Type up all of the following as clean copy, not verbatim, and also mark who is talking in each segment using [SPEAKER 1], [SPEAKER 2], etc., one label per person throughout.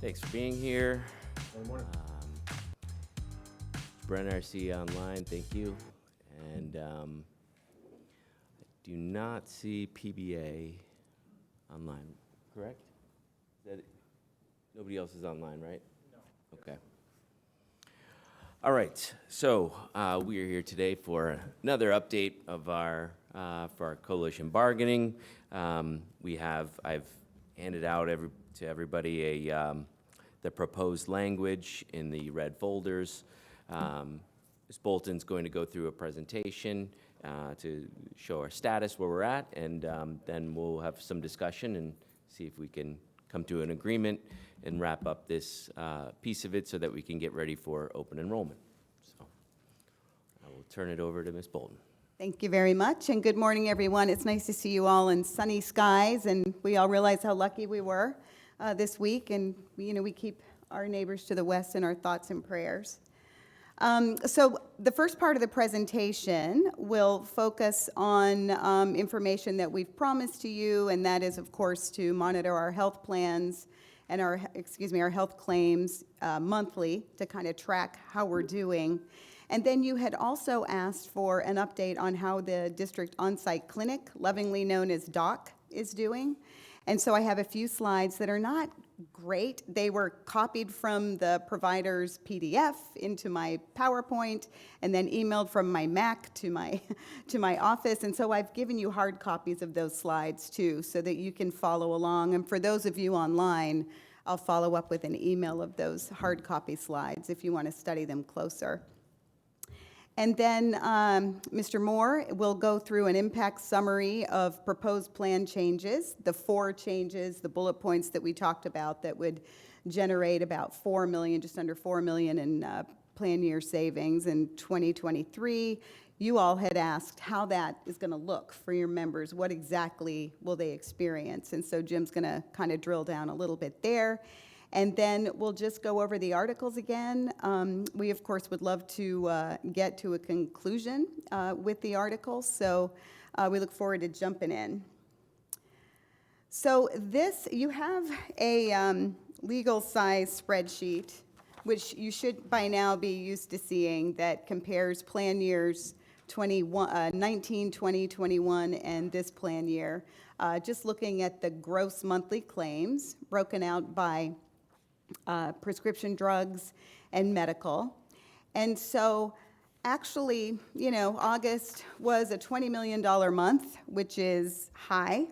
[SPEAKER 1] Thanks for being here.
[SPEAKER 2] Good morning.
[SPEAKER 1] Brenner, I see you online. Thank you. And I do not see PBA online, correct? Is that it? Nobody else is online, right? No. Okay. All right. So we are here today for another update of our for our coalition bargaining. I've handed out to everybody the proposed language in the red folders. Ms. Bolton's going to go through a presentation to show our status, where we're at, and then we'll have some discussion and see if we can come to an agreement and wrap up this piece of it so that we can get ready for open enrollment. So I will turn it over to Ms. Bolton.
[SPEAKER 3] Thank you very much, and good morning, everyone. It's nice to see you all in sunny skies, and we all realize how lucky we were this week, and we keep our neighbors to the west in our thoughts and prayers. So the first part of the presentation will focus on information that we've promised to you, and that is, of course, to monitor our health plans and our health claims monthly to kind of track how we're doing. And then you had also asked for an update on how the district on-site clinic, lovingly known as DOC, is doing. And so I have a few slides that are not great. They were copied from the provider's PDF into my PowerPoint and then emailed from my Mac to my office. And so I've given you hard copies of those slides too, so that you can follow along. And for those of you online, I'll follow up with an email of those hard copy slides if you want to study them closer. And then Mr. Moore will go through an impact summary of proposed plan changes, the 4 changes, the bullet points that we talked about that would generate about $4 million, just under $4 million in plan year savings in 2023. You all had asked how that is going to look for your members. What exactly will they experience? And so Jim's going to kind of drill down a little bit there. And then we'll just go over the articles again. We, of course, would love to get to a conclusion with the articles, so we look forward to jumping in. So this, you have a legal size spreadsheet, which you should by now be used to seeing, that compares plan years 19, 20, 21, and this plan year. Just looking at the gross monthly claims broken out by prescription drugs and medical. And so actually, August was a $20 million month, which is high,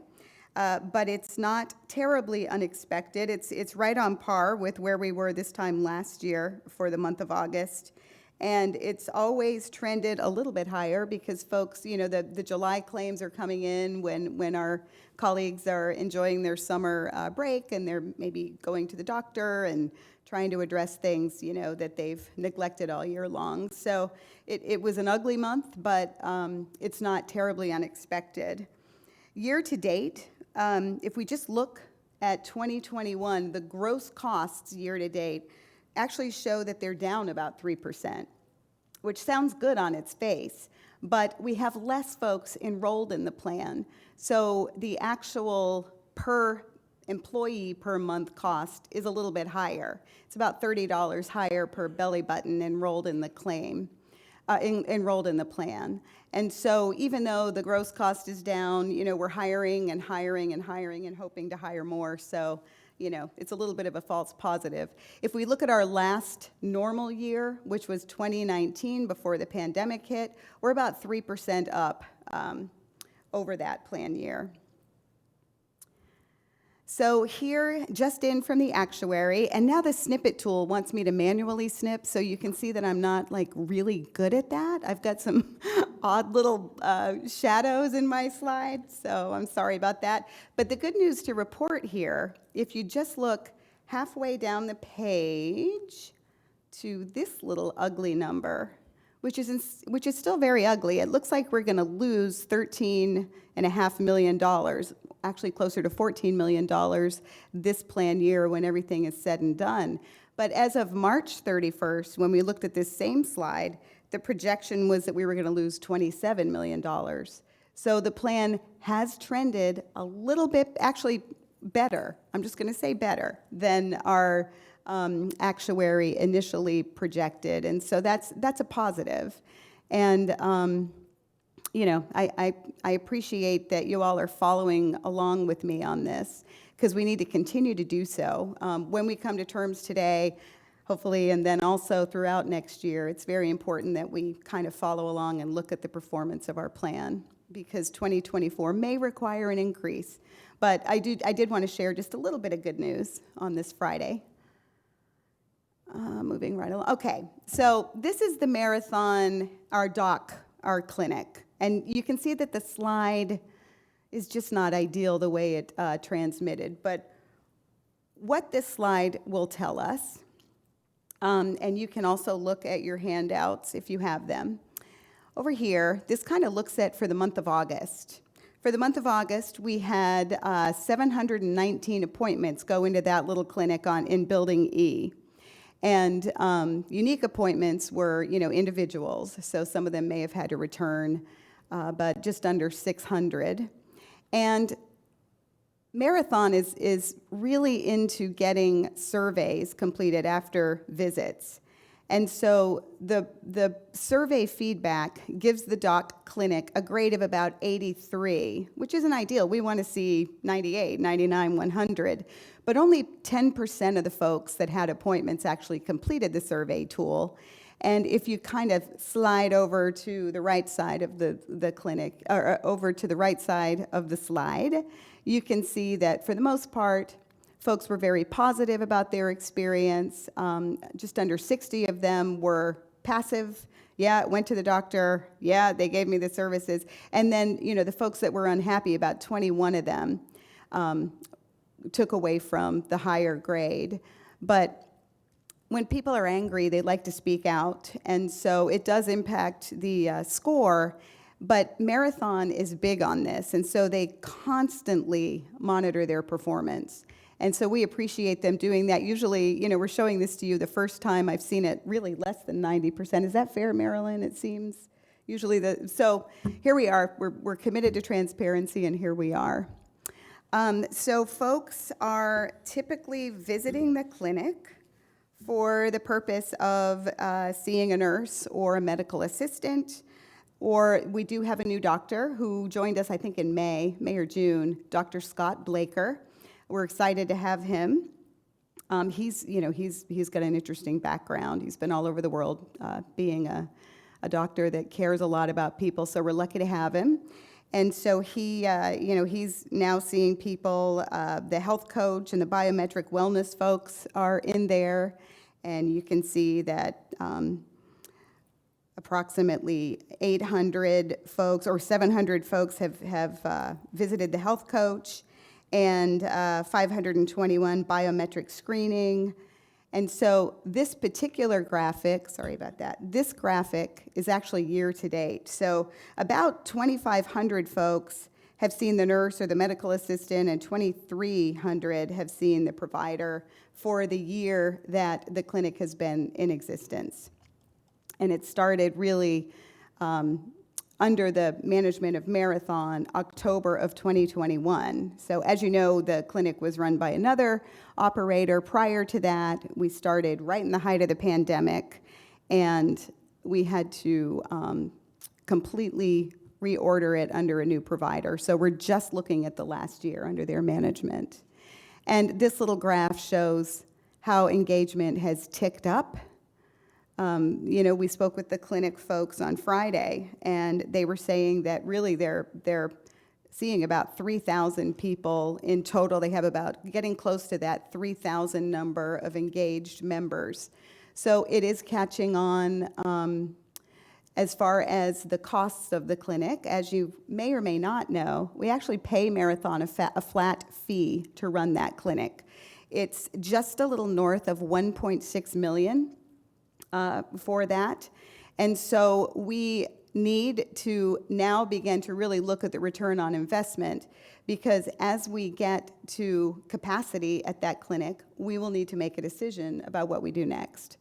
[SPEAKER 3] but it's not terribly unexpected. It's right on par with where we were this time last year for the month of August. And it's always trended a little bit higher because folks, the July claims are coming in when our colleagues are enjoying their summer break and they're maybe going to the doctor and trying to address things, that they've neglected all year long. So it was an ugly month, but it's not terribly unexpected. Year to date, if we just look at 2021, the gross costs year to date actually show that they're down about 3%, which sounds good on its face, but we have less folks enrolled in the plan. So the actual per employee per month cost is a little bit higher. It's about $30 higher per belly button enrolled in the claim, enrolled in the plan. And so even though the gross cost is down, we're hiring and hiring and hiring and hoping to hire more. So it's a little bit of a false positive. If we look at our last normal year, which was 2019 before the pandemic hit, we're about 3% up over that plan year. So here, just in from the actuary, and now the snippet tool wants me to manually snip, so you can see that I'm not really good at that. I've got some odd little shadows in my slide, so I'm sorry about that. But the good news to report here, if you just look halfway down the page to this little ugly number, which is still very ugly. It looks like we're going to lose $13.5 million, actually closer to $14 million this plan year when everything is said and done. But as of March 31st, when we looked at this same slide, the projection was that we were going to lose $27 million. So the plan has trended a little bit, actually better. I'm just going to say better than our actuary initially projected. And so that's a positive. And, I appreciate that you all are following along with me on this, because we need to continue to do so. When we come to terms today, hopefully, and then also throughout next year, it's very important that we kind of follow along and look at the performance of our plan, because 2024 may require an increase. But I did want to share just a little bit of good news on this Friday. Moving right along. Okay, so this is the marathon, our clinic. And you can see that the slide is just not ideal the way it transmitted. But what this slide will tell us, and you can also look at your handouts if you have them. Over here, this kind of looks at for the month of August. For the month of August, we had 719 appointments go into that little clinic in Building E. And unique appointments were, individuals. So some of them may have had to return, but just under 600. And Marathon is really into getting surveys completed after visits. And so the survey feedback gives the doc clinic a grade of about 83, which isn't ideal. We want to see 98, 99, 100. But only 10% of the folks that had appointments actually completed the survey tool. And if you kind of slide over to the right side of the clinic, or over to the right side of the slide, you can see that for the most part, folks were very positive about their experience. Just under 60 of them were passive. Yeah, went to the doctor. Yeah, they gave me the services. And then, the folks that were unhappy, about 21 of them took away from the higher grade. But when people are angry, they like to speak out. And so it does impact the score. But Marathon is big on this. And so they constantly monitor their performance. And so we appreciate them doing that. Usually, we're showing this to you the first time I've seen it really less than 90%. Is that fair, Marilyn? It seems usually so here we are. We're committed to transparency, and here we are. So folks are typically visiting the clinic for the purpose of seeing a nurse or a medical assistant. Or we do have a new doctor who joined us, I think, in May or June, Dr. Scott Blaker. We're excited to have him. He's got an interesting background. He's been all over the world being a doctor that cares a lot about people, so we're lucky to have him. And so he's now seeing people. The health coach and the biometric wellness folks are in there, and you can see that approximately 800 folks or 700 folks have visited the health coach, and 521 biometric screening. And so this particular graphic, sorry about that, this graphic is actually year to date. So about 2,500 folks have seen the nurse or the medical assistant, and 2,300 have seen the provider for the year that the clinic has been in existence. And it started really under the management of Marathon, October of 2021. So as you know, the clinic was run by another operator. Prior to that, we started right in the height of the pandemic, and we had to completely reorder it under a new provider. So we're just looking at the last year under their management. And this little graph shows how engagement has ticked up. We spoke with the clinic folks on Friday, and they were saying that really they're seeing about 3,000 people in total. They have about getting close to that 3,000 number of engaged members. So it is catching on. As far as the costs of the clinic, as you may or may not know, we actually pay Marathon a flat fee to run that clinic. It's just a little north of $1.6 million. For that. And so we need to now begin to really look at the return on investment, because as we get to capacity at that clinic, we will need to make a decision about what we do next.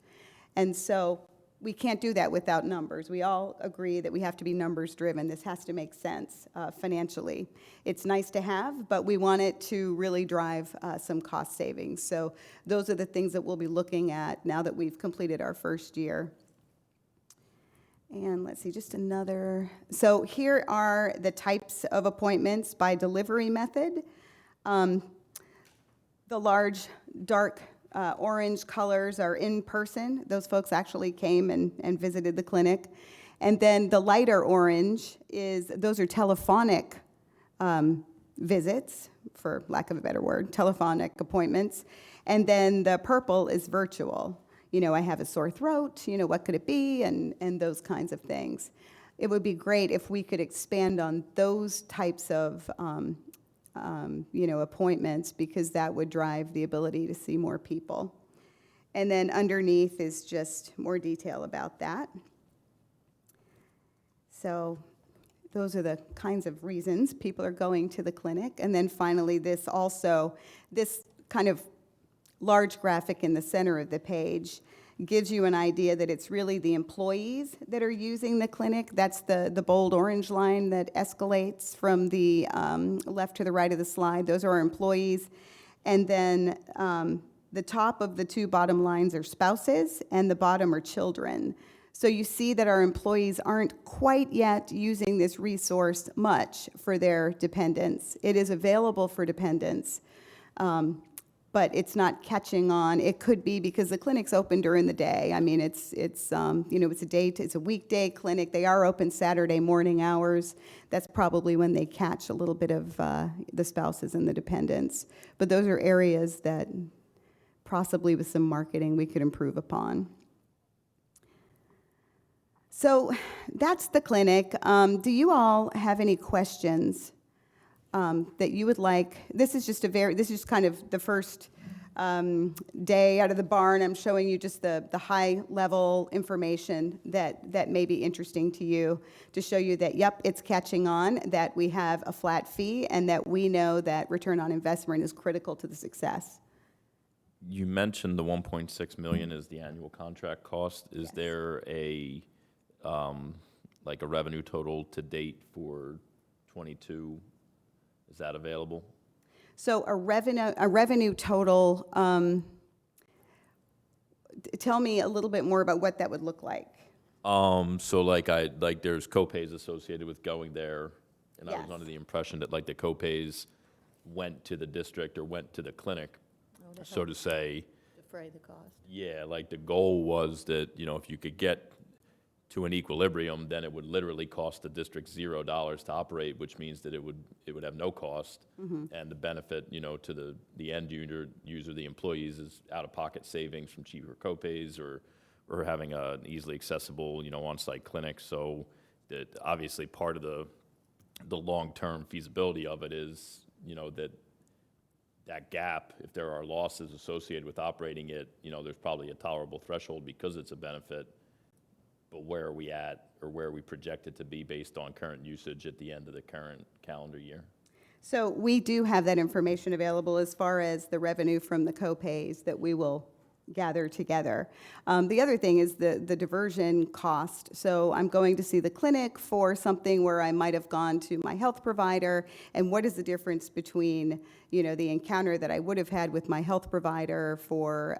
[SPEAKER 3] And so we can't do that without numbers. We all agree that we have to be numbers driven. This has to make sense financially. It's nice to have, but we want it to really drive some cost savings. So those are the things that we'll be looking at now that we've completed our first year. And let's see, just another. So here are the types of appointments by delivery method. The large, dark orange colors are in person. Those folks actually came and visited the clinic. And then the lighter orange those are telephonic visits, for lack of a better word, telephonic appointments. And then the purple is virtual. I have a sore throat, what could it be? And those kinds of things. It would be great if we could expand on those types of appointments, because that would drive the ability to see more people. And then underneath is just more detail about that. So those are the kinds of reasons people are going to the clinic. And then finally, this kind of large graphic in the center of the page gives you an idea that it's really the employees that are using the clinic. That's the bold orange line that escalates from the left to the right of the slide. Those are our employees. And then the top of the two bottom lines are spouses, and the bottom are children. So you see that our employees aren't quite yet using this resource much for their dependents. It is available for dependents, but it's not catching on. It could be because the clinic's open during the day. I mean, it's a weekday clinic. They are open Saturday morning hours. That's probably when they catch a little bit of the spouses and the dependents. But those are areas that possibly with some marketing we could improve upon. So that's the clinic. Do you all have any questions that you would like? This is just kind of the first day out of the barn. I'm showing you just the high level information that may be interesting to you, to show you that, yep, it's catching on, that we have a flat fee, and that we know that return on investment is critical to the success.
[SPEAKER 2] You mentioned the 1.6 million is the annual contract cost. Is
[SPEAKER 3] Yes.
[SPEAKER 2] there a like a revenue total to date for 22? Is that available?
[SPEAKER 3] So a revenue total, tell me a little bit more about what that would look like.
[SPEAKER 2] So like there's copays associated with going there, and I was
[SPEAKER 3] Yes.
[SPEAKER 2] under the impression that like the copays went to the district or went to the clinic, so to say.
[SPEAKER 4] Defray the cost.
[SPEAKER 2] Yeah, like the goal was that, if you could get to an equilibrium, then it would literally cost the district $0 to operate, which means that it would have no cost. And the benefit, to the end user, the employees, is out-of-pocket savings from cheaper copays or having an easily accessible, on-site clinic. So that obviously part of the long-term feasibility of it is, that gap, if there are losses associated with operating it, there's probably a tolerable threshold because it's a benefit. But where are we at, or where are we projected to be based on current usage at the end of the current calendar year?
[SPEAKER 3] So we do have that information available as far as the revenue from the copays that we will gather together. The other thing is the diversion cost. So I'm going to see the clinic for something where I might have gone to my health provider, and what is the difference between, the encounter that I would have had with my health provider for,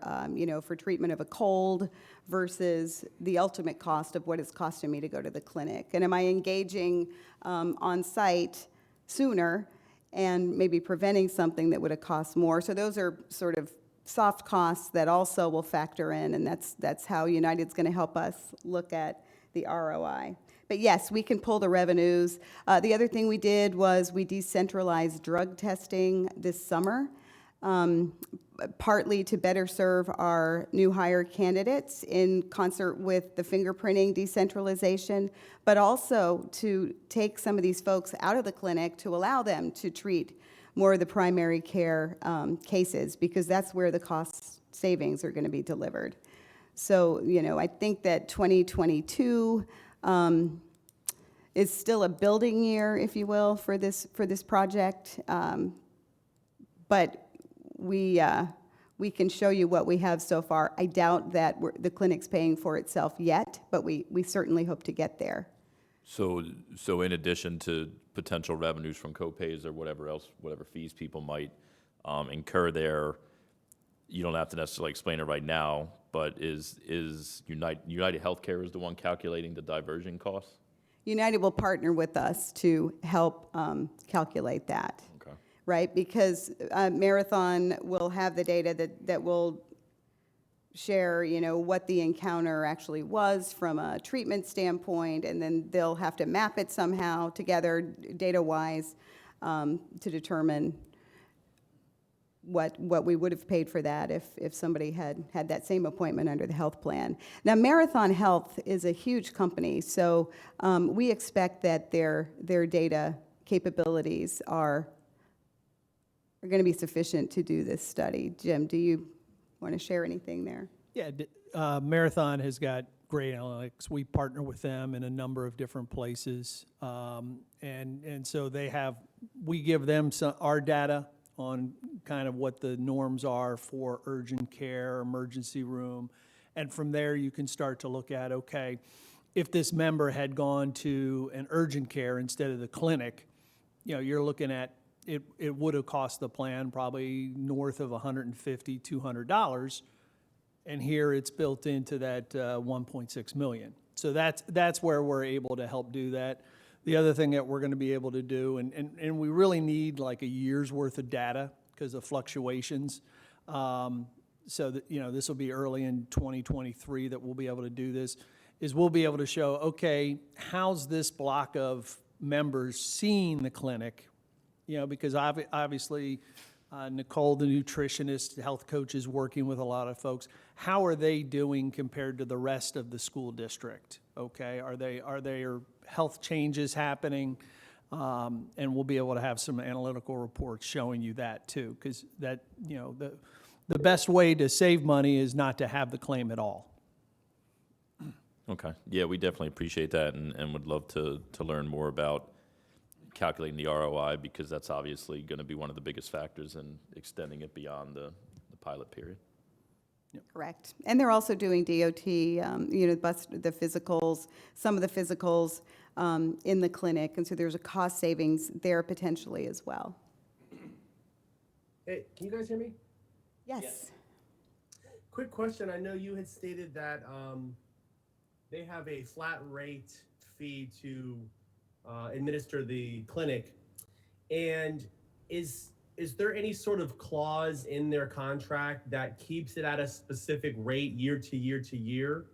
[SPEAKER 3] for treatment of a cold versus the ultimate cost of what it's costing me to go to the clinic. And am I engaging on site sooner and maybe preventing something that would have cost more? So those are sort of soft costs that also will factor in, and that's how United's going to help us look at the ROI. But yes, we can pull the revenues. The other thing we did was we decentralized drug testing this summer, partly to better serve our new hire candidates in concert with the fingerprinting decentralization, but also to take some of these folks out of the clinic to allow them to treat more of the primary care cases, because that's where the cost savings are going to be delivered. So, I think that 2022 is still a building year, if you will, for this project. But we we can show you what we have so far. I doubt that the clinic's paying for itself yet, but we certainly hope to get there.
[SPEAKER 2] So in addition to potential revenues from co-pays or whatever else, whatever fees people might incur there, you don't have to necessarily explain it right now, but is United Healthcare is the one calculating the diversion costs?
[SPEAKER 3] United will partner with us to help calculate that.
[SPEAKER 2] Okay.
[SPEAKER 3] Right, because Marathon will have the data that will share, what the encounter actually was from a treatment standpoint, and then they'll have to map it somehow together, data-wise, to determine what we would have paid for that if somebody had that same appointment under the health plan. Now, Marathon Health is a huge company, so we expect that their data capabilities are going to be sufficient to do this study. Jim, do you want to share anything there?
[SPEAKER 4] Yeah, Marathon has got great analytics. We partner with them in a number of different places. And so we give them our data on kind of what the norms are for urgent care, emergency room. And from there, you can start to look at, okay, if this member had gone to an urgent care instead of the clinic, you're looking at it would have cost the plan probably north of $150, $200, and here it's built into that 1.6 million. So that's where we're able to help do that. The other thing that we're going to be able to do, and we really need like a year's worth of data because of fluctuations. So that, this will be early in 2023 that we'll be able to do this, is we'll be able to show, okay, how's this block of members seeing the clinic? Because obviously, Nicole, the nutritionist, health coach, is working with a lot of folks. How are they doing compared to the rest of the school district? Okay, are there health changes happening? And we'll be able to have some analytical reports showing you that too, because that the best way to save money is not to have the claim at all.
[SPEAKER 2] Okay. Yeah, we definitely appreciate that and would love to learn more about calculating the ROI, because that's obviously going to be one of the biggest factors in extending it beyond the pilot period.
[SPEAKER 3] Correct. And they're also doing DOT, the physicals, some of the physicals in the clinic, and so there's a cost savings there potentially as well.
[SPEAKER 5] Hey, can you guys hear me?
[SPEAKER 3] Yes.
[SPEAKER 5] Quick question. I know you had stated that they have a flat rate fee to administer the clinic, and is there any sort of clause in their contract that keeps it at a specific rate year to year to year,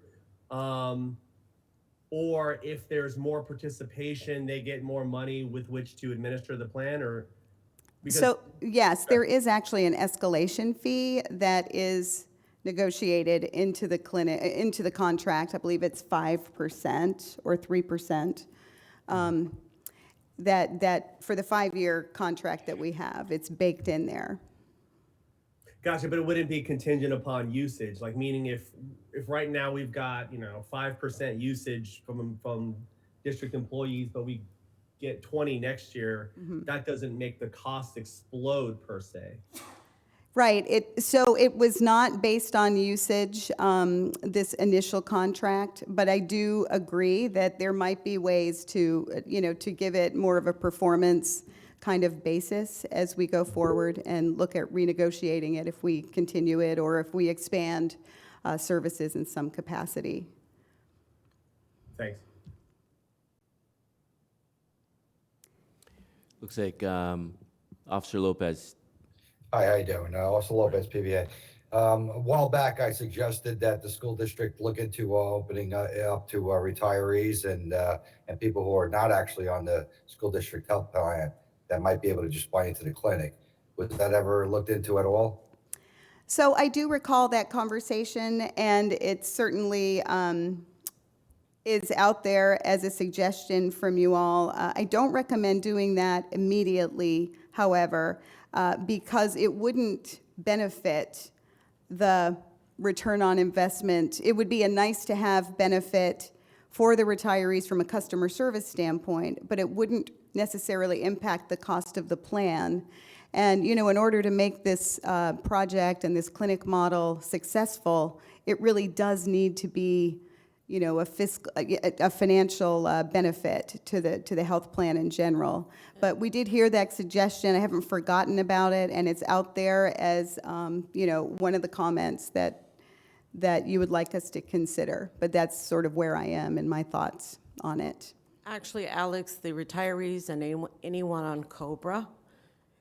[SPEAKER 5] or if there's more participation they get more money with which to administer the plan? Or
[SPEAKER 3] So yes, there is actually an escalation fee that is negotiated into the clinic, into the contract. I believe it's 5% or 3%. That for the 5-year contract that we have, it's baked in there.
[SPEAKER 5] Gotcha, but it wouldn't be contingent upon usage, like meaning if right now we've got 5% usage from district employees, but we get 20 next year, that doesn't make the cost explode per se.
[SPEAKER 3] Right. So it was not based on usage, this initial contract, but I do agree that there might be ways to give it more of a performance kind of basis as we go forward and look at renegotiating it if we continue it or if we expand services in some capacity.
[SPEAKER 5] Thanks.
[SPEAKER 1] Looks like Officer Lopez.
[SPEAKER 6] Hi, how you doing? Officer Lopez, PBA. A while back, I suggested that the school district look into opening up to retirees and people who are not actually on the school district health plan that might be able to just buy into the clinic. Was that ever looked into at all?
[SPEAKER 3] So I do recall that conversation, and it certainly is out there as a suggestion from you all. I don't recommend doing that immediately, however, because it wouldn't benefit the return on investment. It would be a nice to have benefit for the retirees from a customer service standpoint, but it wouldn't necessarily impact the cost of the plan. And, in order to make this project and this clinic model successful, it really does need to be, a financial benefit to the health plan in general. But we did hear that suggestion. I haven't forgotten about it, and it's out there as, one of the comments that you would like us to consider. But that's sort of where I am in my thoughts on it.
[SPEAKER 7] Actually, Alex, the retirees and anyone on COBRA,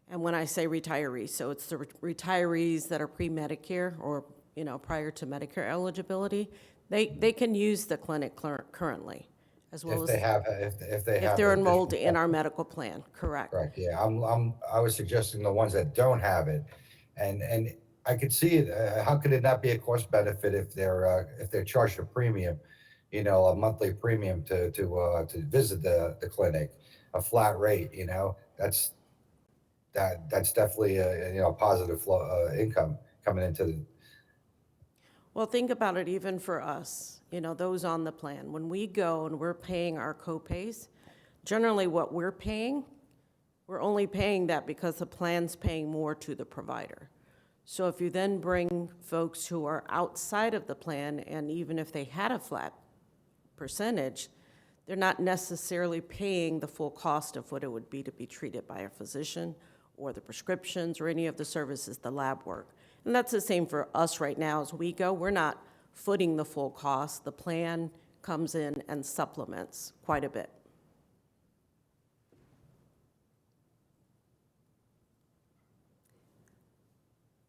[SPEAKER 7] and when I say retirees, so it's the retirees that are pre-Medicare or, prior to Medicare eligibility, they can use the clinic currently, as well
[SPEAKER 6] If
[SPEAKER 7] as
[SPEAKER 6] they have, if they have.
[SPEAKER 7] if they're
[SPEAKER 6] additional-
[SPEAKER 7] enrolled in our medical plan, correct?
[SPEAKER 6] Correct, yeah, I was suggesting the ones that don't have it, and I could see it, how could it not be a cost benefit if they're charged a premium, a monthly premium to visit the clinic, a flat rate, that's definitely a positive flow, income coming into the.
[SPEAKER 7] Well, think about it even for us, those on the plan. When we go and we're paying our co-pays, generally what we're paying, we're only paying that because the plan's paying more to the provider. So if you then bring folks who are outside of the plan, and even if they had a flat percentage, they're not necessarily paying the full cost of what it would be to be treated by a physician or the prescriptions or any of the services, the lab work. And that's the same for us right now as we go. We're not footing the full cost. The plan comes in and supplements quite a bit.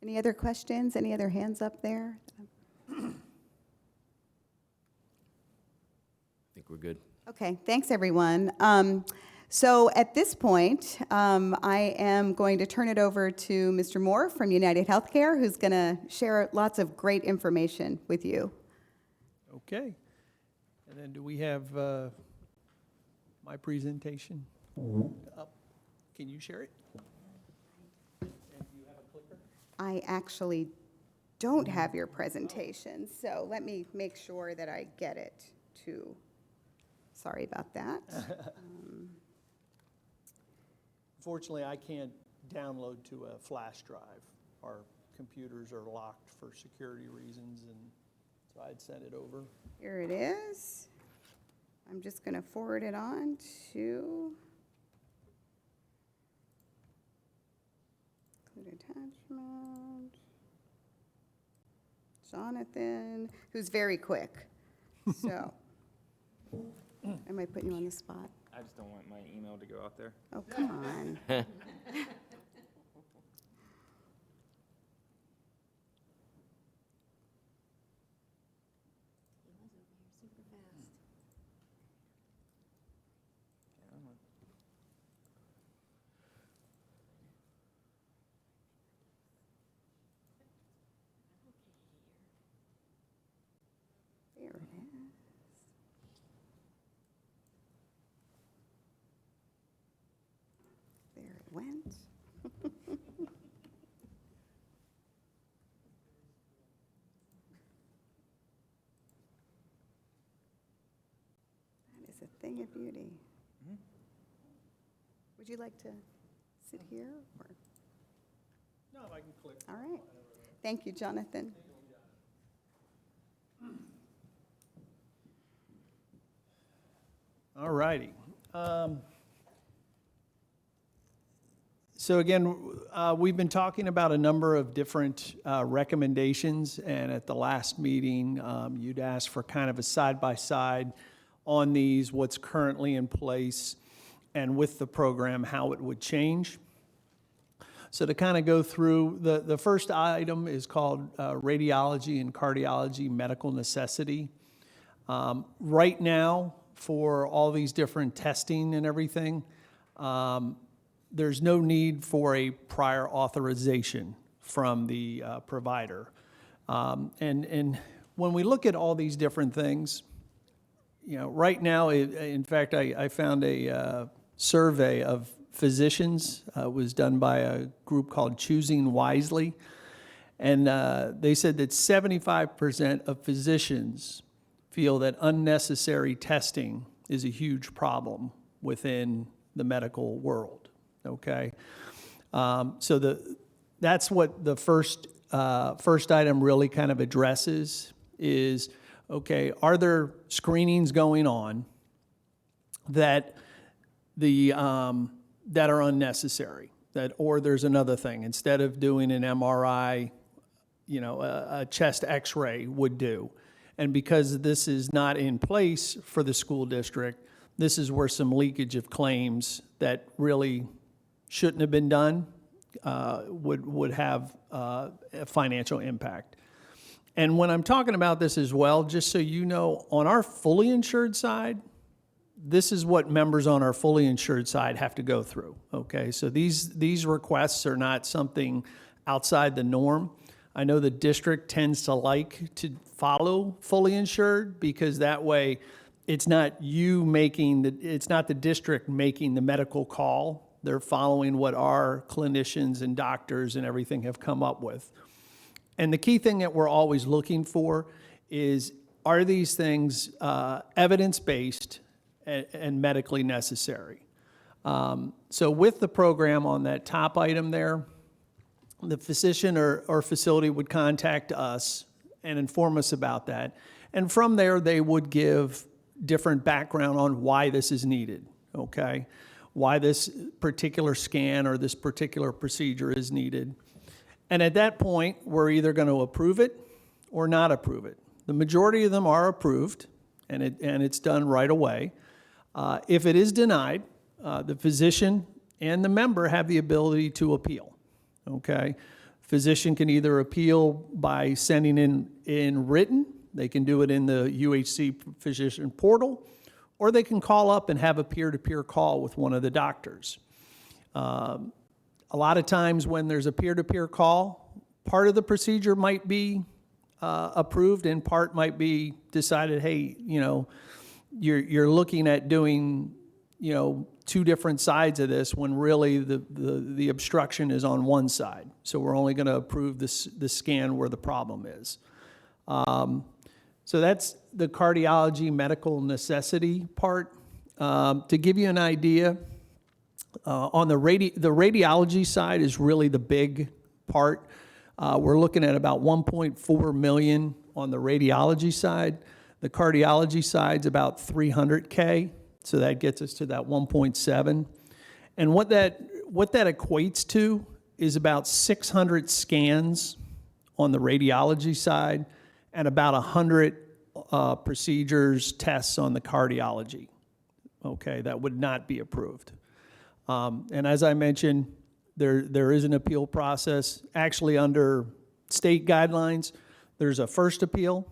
[SPEAKER 3] Any other questions? Any other hands up there?
[SPEAKER 1] I think we're good.
[SPEAKER 3] Okay, thanks, everyone. So at this point, I am going to turn it over to Mr. Moore from United Healthcare, who's going to share lots of great information with you.
[SPEAKER 4] Okay. And then do we have my presentation up? Can you share it? And do you have a clicker?
[SPEAKER 3] I actually don't have your presentation, so let me make sure that I get it to. Sorry about that.
[SPEAKER 4] Unfortunately, I can't download to a flash drive. Our computers are locked for security reasons, and so I'd send it over.
[SPEAKER 3] Here it is. I'm just going to forward it on to include attachment. Jonathan, who's very quick. So, am I putting you on the spot?
[SPEAKER 8] I just don't want my email to go out there.
[SPEAKER 3] Oh, come on. There it is. There it went. That is a thing of beauty. Would you like to sit here? Or?
[SPEAKER 4] No, I can click.
[SPEAKER 3] All right. Thank you, Jonathan.
[SPEAKER 4] All righty. So again, we've been talking about a number of different recommendations, and at the last meeting, you'd asked for kind of a side-by-side on these, what's currently in place, and with the program, how it would change. So to kind of go through, the first item is called Radiology and Cardiology Medical Necessity. Right now, for all these different testing and everything, there's no need for a prior authorization from the provider. And when we look at all these different things, right now, in fact, I found a survey of physicians, was done by a group called Choosing Wisely, and they said that 75% of physicians feel that unnecessary testing is a huge problem within the medical world, okay? That's what the first item really kind of addresses is, okay, are there screenings going on that that are unnecessary? Or there's another thing, instead of doing an MRI, a chest X-ray would do. And because this is not in place for the school district, this is where some leakage of claims that really shouldn't have been done would have a financial impact. And when I'm talking about this as well, just so you know, on our fully insured side, this is what members on our fully insured side have to go through, okay? So these requests are not something outside the norm. I know the district tends to like to follow fully insured because that way it's not it's not the district making the medical call. They're following what our clinicians and doctors and everything have come up with. And the key thing that we're always looking for is, are these things evidence-based and medically necessary? So with the program on that top item there, the physician or facility would contact us and inform us about that. And from there, they would give different background on why this is needed, okay? Why this particular scan or this particular procedure is needed. And at that point, we're either going to approve it or not approve it. The majority of them are approved, and it's done right away. If it is denied, the physician and the member have the ability to appeal. Okay, physician can either appeal by sending in written, they can do it in the UHC physician portal, or they can call up and have a peer-to-peer call with one of the doctors. A lot of times when there's a peer-to-peer call, part of the procedure might be approved and part might be decided, hey, you're looking at doing, two different sides of this when really the obstruction is on one side. So we're only going to approve the scan where the problem is. So that's the cardiology medical necessity part. To give you an idea, on the radiology side is really the big part. We're looking at about 1.4 million on the radiology side. The cardiology side's about 300K. So that gets us to that 1.7. And what that equates to is about 600 scans on the radiology side and about 100 procedures, tests on the cardiology, okay, that would not be approved. And as I mentioned, there is an appeal process. Actually, under state guidelines, there's a first appeal,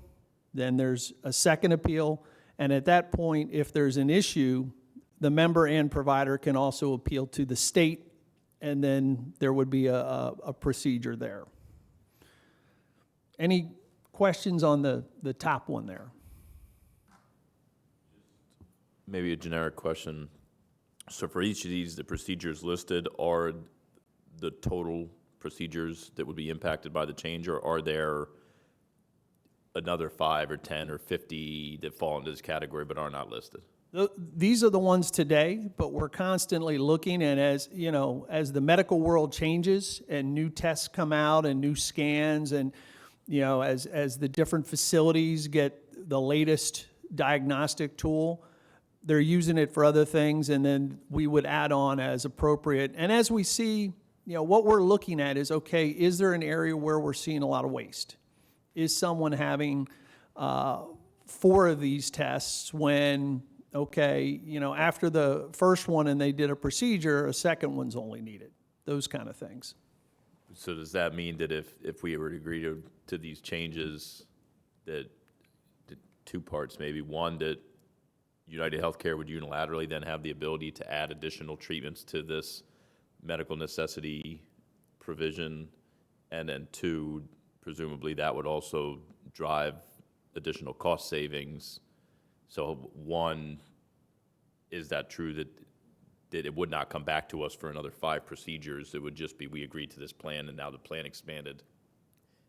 [SPEAKER 4] then there's a second appeal, and at that point, if there's an issue, the member and provider can also appeal to the state, and then there would be a procedure there. Any questions on the top one there?
[SPEAKER 2] Maybe a generic question. So for each of these, the procedures listed are the total procedures that would be impacted by the change, or are there another 5 or 10 or 50 that fall into this category but are not listed?
[SPEAKER 4] These are the ones today, but we're constantly looking, and as the medical world changes and new tests come out and new scans, and as the different facilities get the latest diagnostic tool, they're using it for other things, and then we would add on as appropriate. And as we see, what we're looking at is, okay, is there an area where we're seeing a lot of waste? Is someone having 4 of these tests when, okay, after the first one and they did a procedure, a second one's only needed? Those kind of things.
[SPEAKER 2] So does that mean that if we were to agree to these changes, that 2 parts maybe, one, that United Healthcare would unilaterally then have the ability to add additional treatments to this medical necessity provision, and then 2, presumably that would also drive additional cost savings. So 1, is that true that it would not come back to us for another 5 procedures? It would just be, we agreed to this plan and now the plan expanded.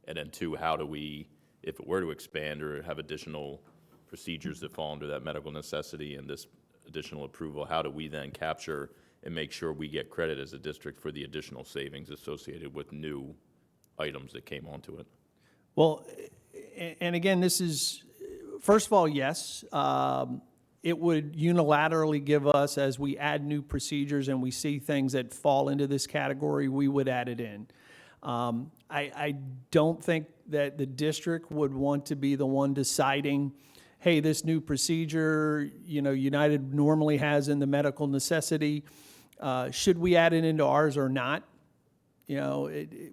[SPEAKER 2] And then 2, how do we, if it were to expand or have additional procedures that fall under that medical necessity and this additional approval, how do we then capture and make sure we get credit as a district for the additional savings associated with new items that came onto it.
[SPEAKER 4] Well, and again, this is, first of all, yes, it would unilaterally give us, as we add new procedures and we see things that fall into this category, we would add it in. I don't think that the district would want to be the one deciding, hey, this new procedure, United normally has in the medical necessity, should we add it into ours or not?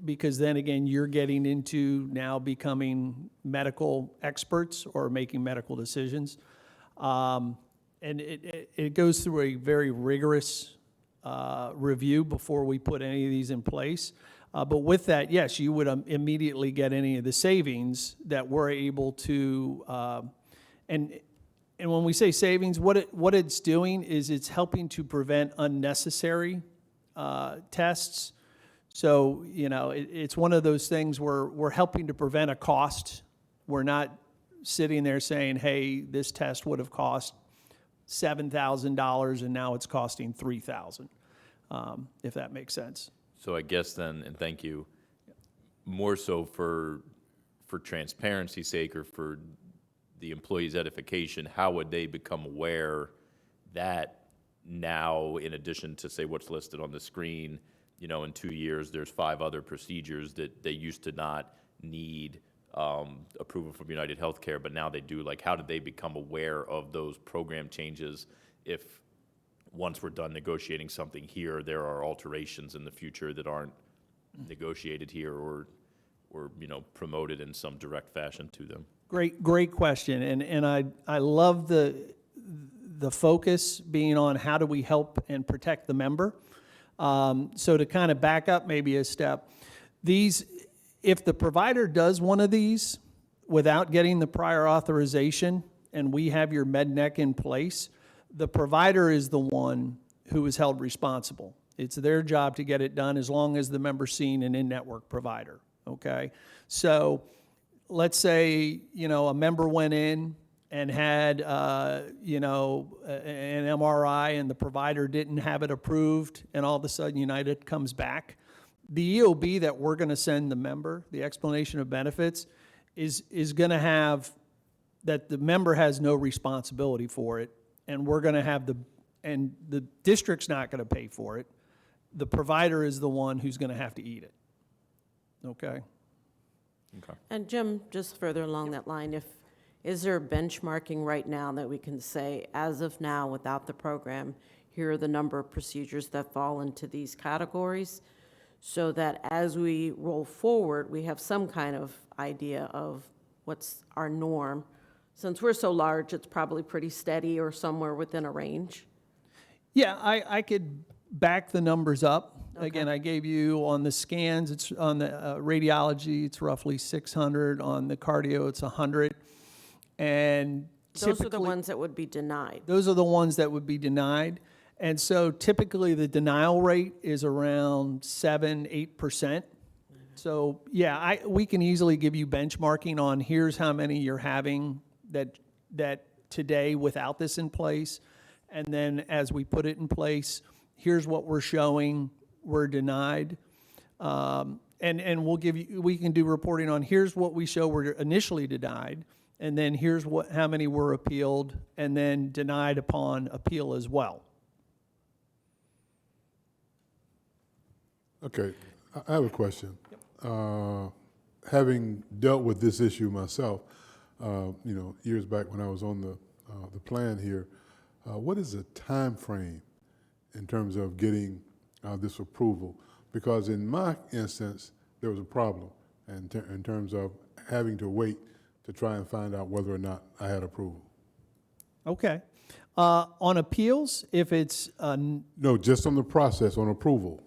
[SPEAKER 4] Because then again, you're getting into now becoming medical experts or making medical decisions. And it goes through a very rigorous review before we put any of these in place. But with that, yes, you would immediately get any of the savings that we're able to, and when we say savings, what it's doing is it's helping to prevent unnecessary tests. So, it's one of those things where we're helping to prevent a cost. We're not sitting there saying, hey, this test would have cost $7,000 and now it's costing $3,000, if that makes sense.
[SPEAKER 2] So I guess then, and thank you, more so for transparency's sake or for the employees' edification, how would they become aware that now, in addition to, say, what's listed on the screen, in 2 years, there's 5 other procedures that they used to not need approval from United Healthcare, but now they do? Like, how did they become aware of those program changes if once we're done negotiating something here, there are alterations in the future that aren't negotiated here or promoted in some direct fashion to them?
[SPEAKER 4] Great question, and I love the focus being on how do we help and protect the member. So to kind of back up maybe a step, if the provider does one of these without getting the prior authorization and we have your MedNec in place, the provider is the one who is held responsible. It's their job to get it done as long as the member's seeing an in-network provider, okay? So let's say, a member went in and had, an MRI and the provider didn't have it approved, and all of a sudden United comes back. The EOB that we're going to send the member, the explanation of benefits, is going to have that the member has no responsibility for it, and we're going to have and the district's not going to pay for it. The provider is the one who's going to have to eat it. Okay?
[SPEAKER 2] Okay.
[SPEAKER 7] And Jim, just further along that line, is there benchmarking right now that we can say, as of now, without the program, here are the number of procedures that fall into these categories, so that as we roll forward, we have some kind of idea of what's our norm? Since we're so large, it's probably pretty steady or somewhere within a range.
[SPEAKER 4] Yeah, I could back the numbers up. Okay. Again, I gave you on the scans, it's on the radiology, it's roughly 600. On the cardio, it's 100. And
[SPEAKER 7] those are the ones that would be denied.
[SPEAKER 4] Those are the ones that would be denied. And so typically the denial rate is around 7-8%. So yeah, we can easily give you benchmarking on here's how many you're having that today without this in place. And then as we put it in place, here's what we're showing we're denied. And we can do reporting on here's what we show we're initially denied, and then here's how many were appealed, and then denied upon appeal as well.
[SPEAKER 9] Okay, I have a question. Having dealt with this issue myself, years back when I was on the plan here, what is the time frame in terms of getting this approval? Because in my instance, there was a problem in terms of having to wait to try and find out whether or not I had approval.
[SPEAKER 4] Okay. On appeals, if it's...
[SPEAKER 9] No, just on the process, on approvals.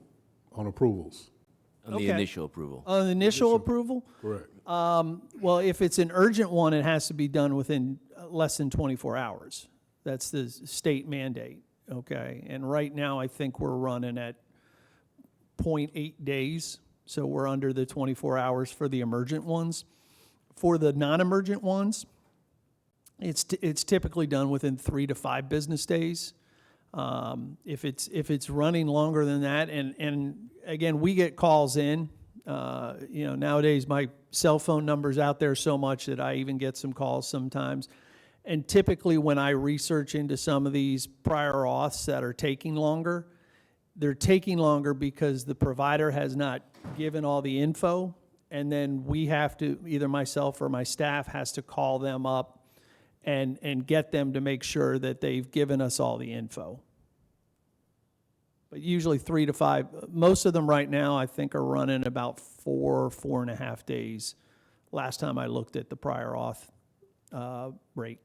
[SPEAKER 1] On the
[SPEAKER 4] Okay.
[SPEAKER 1] initial approval.
[SPEAKER 4] On the initial approval?
[SPEAKER 9] Correct.
[SPEAKER 4] Well, if it's an urgent one, it has to be done within less than 24 hours. That's the state mandate, okay? And right now, I think we're running at 0.8 days, so we're under the 24 hours for the emergent ones. For the non-emergent ones, it's typically done within 3 to 5 business days. If it's running longer than that, and again, we get calls in. Nowadays my cell phone number's out there so much that I even get some calls sometimes. And typically when I research into some of these prior auths that are taking longer, they're taking longer because the provider has not given all the info, and then we have to, either myself or my staff has to call them up and get them to make sure that they've given us all the info. But usually 3 to 5, most of them right now I think are running about 4.5 days. Last time I looked at the prior auth rate.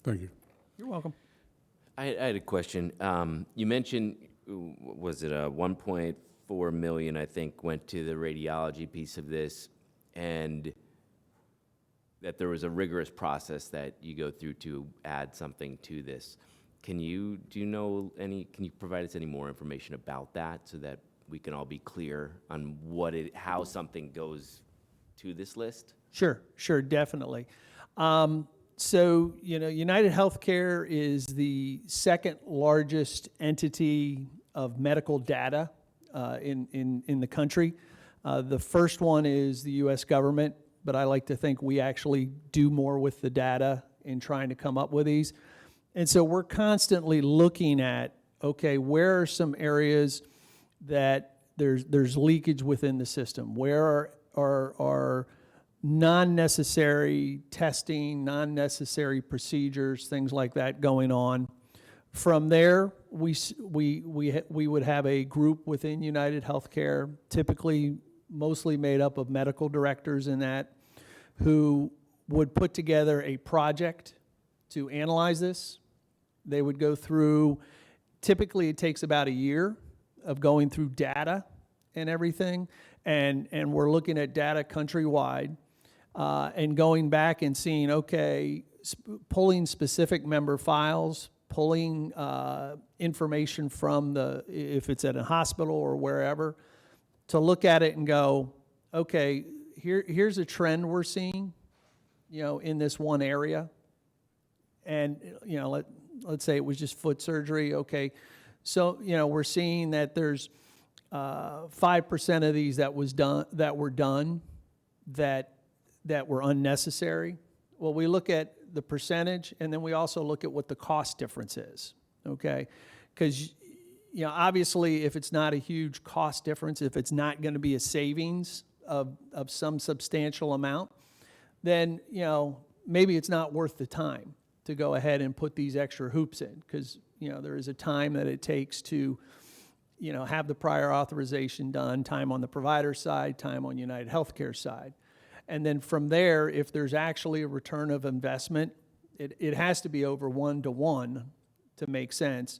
[SPEAKER 9] Thank you.
[SPEAKER 4] You're welcome.
[SPEAKER 1] I had a question. You mentioned, was it a 1.4 million, I think, went to the radiology piece of this, and that there was a rigorous process that you go through to add something to this. Can you provide us any more information about that so that we can all be clear on how something goes to this list?
[SPEAKER 4] Sure, definitely. So, United Healthcare is the second largest entity of medical data in the country. The first one is the U.S. government, but I like to think we actually do more with the data in trying to come up with these. And so we're constantly looking at, okay, where are some areas that there's leakage within the system? Where are non-necessary testing, non-necessary procedures, things like that going on? From there, we would have a group within United Healthcare, typically mostly made up of medical directors in that, who would put together a project to analyze this. They would go through, typically it takes about a year of going through data and everything, and we're looking at data countrywide, and going back and seeing, okay, pulling specific member files, pulling information from if it's at a hospital or wherever, to look at it and go, okay, here's a trend we're seeing, in this one area. And, let's say it was just foot surgery. Okay, so, we're seeing that there's 5% of these that were done that were unnecessary. Well, we look at the percentage, and then we also look at what the cost difference is, okay? Because, obviously, if it's not a huge cost difference, if it's not going to be a savings of some substantial amount, then, maybe it's not worth the time to go ahead and put these extra hoops in, because, there is a time that it takes to, have the prior authorization done, time on the provider side, time on United Healthcare side. And then from there, if there's actually a return of investment, it has to be over 1-to-1 to make sense.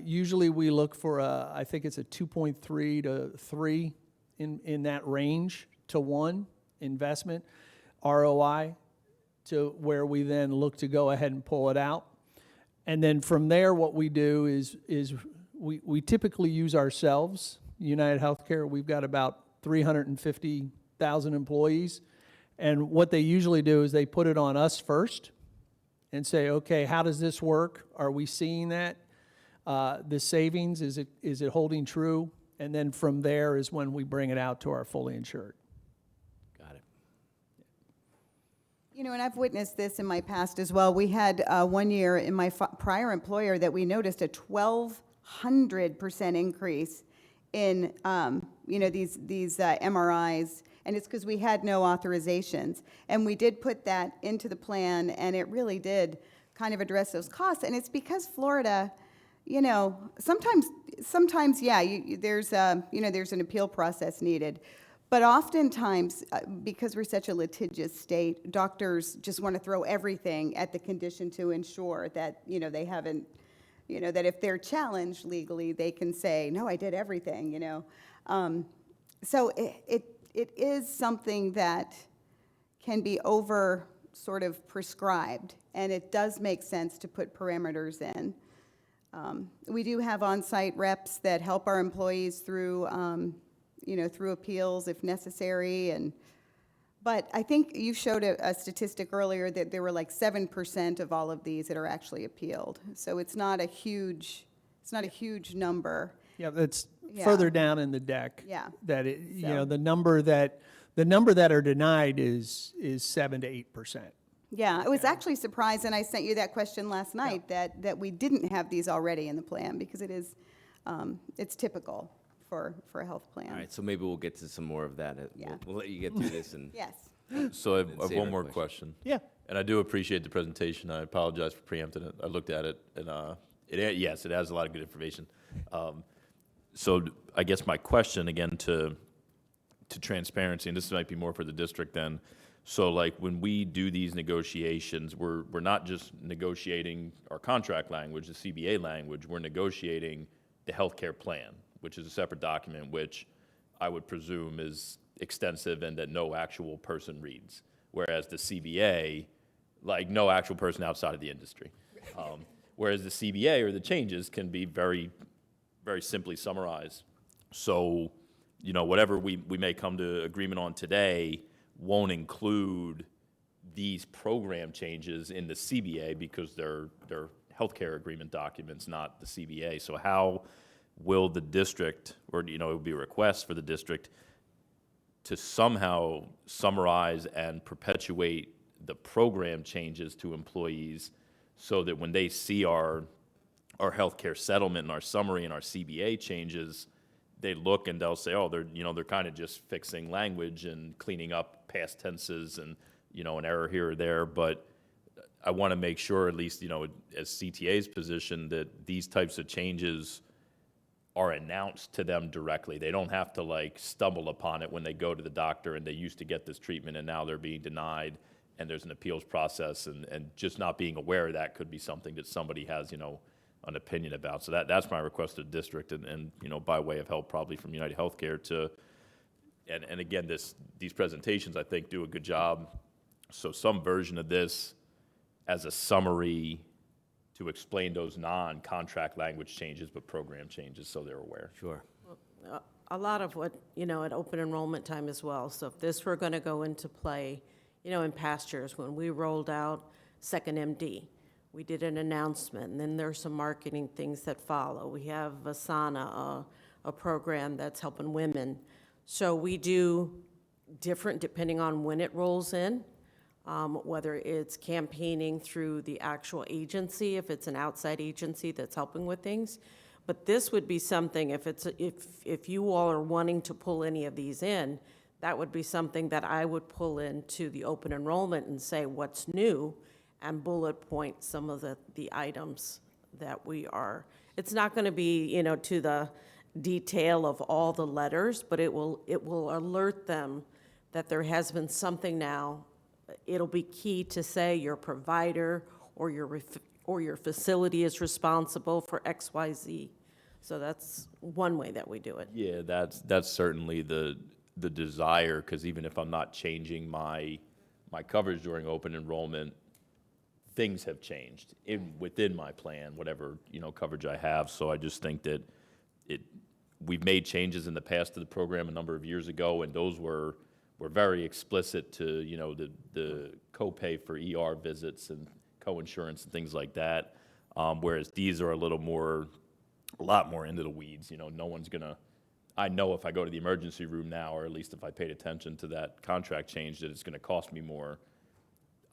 [SPEAKER 4] Usually we look for I think it's a 2.3 to 3 in that range to 1 investment, ROI, to where we then look to go ahead and pull it out. And then from there, what we do is we typically use ourselves. United Healthcare, we've got about 350,000 employees. And what they usually do is they put it on us first and say, okay, how does this work? Are we seeing that? The savings, is it holding true? And then from there is when we bring it out to our fully insured.
[SPEAKER 1] Got it.
[SPEAKER 3] And I've witnessed this in my past as well. We had 1 year in my prior employer that we noticed a 1,200% increase in, these MRIs. And it's because we had no authorizations. And we did put that into the plan, and it really did kind of address those costs. And it's because Florida, sometimes, yeah, there's an appeal process needed. But oftentimes, because we're such a litigious state, doctors just want to throw everything at the condition to ensure that, they haven't, that if they're challenged legally, they can say, no, I did everything, So it is something that can be over sort of prescribed, and it does make sense to put parameters in. We do have on-site reps that help our employees through, through appeals if necessary, But I think you showed a statistic earlier that there were like 7% of all of these that are actually appealed. So it's not a huge number.
[SPEAKER 4] Yeah, that's
[SPEAKER 3] Yeah.
[SPEAKER 4] further down in the deck.
[SPEAKER 3] Yeah.
[SPEAKER 4] That it, you
[SPEAKER 3] So-
[SPEAKER 4] know, the number that are denied is 7 to 8%.
[SPEAKER 3] Yeah, I was actually surprised, and I sent you that question last night, that we didn't have these already in the plan, because it is, it's typical for a health plan.
[SPEAKER 1] All right, so maybe we'll get to some more of that.
[SPEAKER 3] Yeah.
[SPEAKER 1] We'll let you get through this and.
[SPEAKER 3] Yes.
[SPEAKER 2] So I have
[SPEAKER 1] Save our
[SPEAKER 2] one more
[SPEAKER 1] question.
[SPEAKER 2] question.
[SPEAKER 4] Yeah.
[SPEAKER 2] And I do appreciate the presentation. I apologize for preempting it. I looked at it, and yes, it has a lot of good information. So I guess my question, again, to transparency, and this might be more for the district then. So like when we do these negotiations, we're not just negotiating our contract language, the CBA language, we're negotiating the healthcare plan, which is a separate document, which I would presume is extensive and that no actual person reads. Whereas the CBA, like no actual person outside of the industry. Whereas the CBA or the changes can be very, very simply summarized. So, you know, whatever we may come to agreement on today won't include these program changes in the CBA because they're healthcare agreement documents, not the CBA. So how will the district, or, you know, it would be a request for the district to somehow summarize and perpetuate the program changes to employees so that when they see our healthcare settlement and our summary and our CBA changes, they look and they'll say, oh, they're kind of just fixing language and cleaning up past tenses and, you know, an error here or there. But I want to make sure, at least, you know, as CTA's position, that these types of changes are announced to them directly. They don't have to like stumble upon it when they go to the doctor and they used to get this treatment and now they're being denied and there's an appeals process, and just not being aware of that could be something that somebody has, you know, an opinion about. So that's my request to the district, and you know, by way of help probably from United Healthcare to, and again, these presentations I think do a good job. So some version of this as a summary to explain those non-contract language changes, but program changes, so they're aware.
[SPEAKER 1] Sure.
[SPEAKER 7] A lot of what, you know, at open enrollment time as well. So if this were going to go into play, you know, in past years, when we rolled out Second MD, we did an announcement, and then there's some marketing things that follow. We have Asana, a program that's helping women. So we do different depending on when it rolls in, whether it's campaigning through the actual agency, if it's an outside agency that's helping with things. But this would be something, if you all are wanting to pull any of these in, that would be something that I would pull into the open enrollment and say what's new, and bullet point some of the items that we are. It's not going to be, you know, to the detail of all the letters, but it will alert them that there has been something now. It'll be key to say your provider or your facility is responsible for XYZ. So that's one way that we do it.
[SPEAKER 2] Yeah, that's certainly the desire, because even if I'm not changing my coverage during open enrollment, things have changed within my plan, whatever, you know, coverage I have. So I just think that we've made changes in the past to the program a number of years ago, and those were very explicit to, you know, the copay for ER visits and co-insurance and things like that. Whereas these are a lot more into the weeds. You know, no one's gonna. I know if I go to the emergency room now, or at least if I paid attention to that contract change, that it's going to cost me more.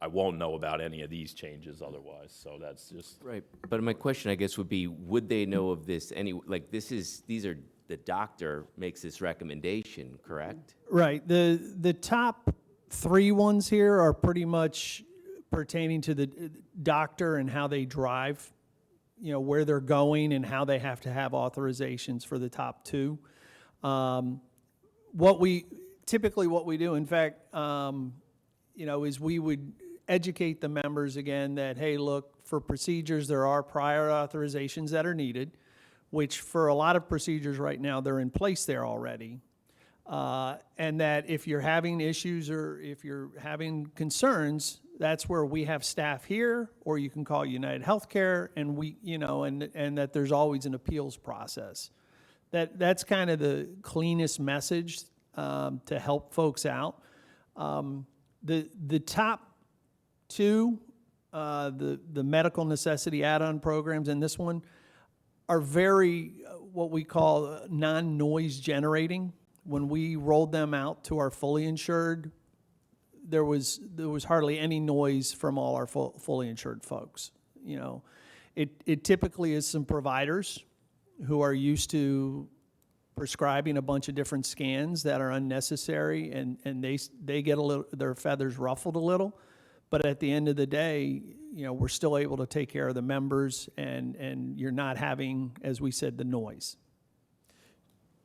[SPEAKER 2] I won't know about any of these changes otherwise. So that's just
[SPEAKER 1] Right, but my question, I guess, would be, would they know of this like these are, the doctor makes this recommendation, correct?
[SPEAKER 4] Right. The top 3 ones here are pretty much pertaining to the doctor and how they drive, you know, where they're going and how they have to have authorizations for the top 2. What we do, in fact, you know, is we would educate the members again that, hey, look, for procedures, there are prior authorizations that are needed, which for a lot of procedures right now, they're in place there already. And that if you're having issues or if you're having concerns, that's where we have staff here, or you can call United Healthcare, and we, you know, and that there's always an appeals process. That's kind of the cleanest message to help folks out. The top two, the medical necessity add-on programs and this one are very, what we call non-noise generating. When we rolled them out to our fully insured, there was hardly any noise from all our fully insured folks. You know, it typically is some providers who are used to prescribing a bunch of different scans that are unnecessary, and they get a little, their feathers ruffled a little. But at the end of the day, you know, we're still able to take care of the members, and you're not having, as we said, the noise.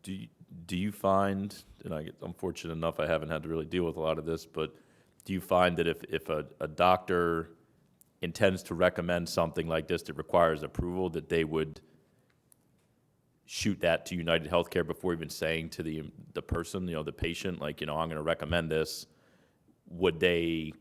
[SPEAKER 2] Do you find, and I'm fortunate enough I haven't had to really deal with a lot of this, but do you find that if a doctor intends to recommend something like this that requires approval, that they would shoot that to United Healthcare before even saying to the person, you know, the patient, like, you know, I'm going to recommend this? Would they,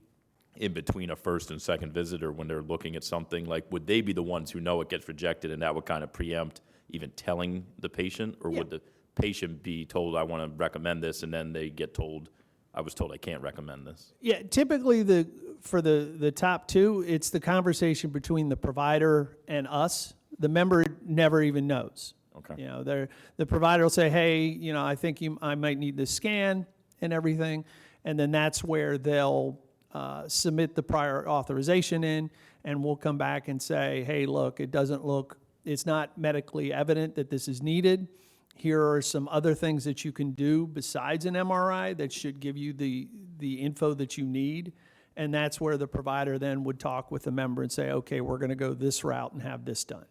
[SPEAKER 2] in between a first and second visit, or when they're looking at something, like, would they be the ones who know it gets rejected, and that would kind of preempt even telling the patient? Or would the patient be told, I want to recommend this, and then they get told, I was told I can't recommend this?
[SPEAKER 4] Yeah, typically for the top two, it's the conversation between the provider and us. The member never even knows.
[SPEAKER 2] Okay.
[SPEAKER 4] You know, the provider will say, hey, you know, I think I might need this scan and everything. And then that's where they'll submit the prior authorization in, and we'll come back and say, hey, look, it's not medically evident that this is needed. Here are some other things that you can do besides an MRI that should give you the info that you need. And that's where the provider then would talk with the member and say, okay, we're going to go this route and have this done.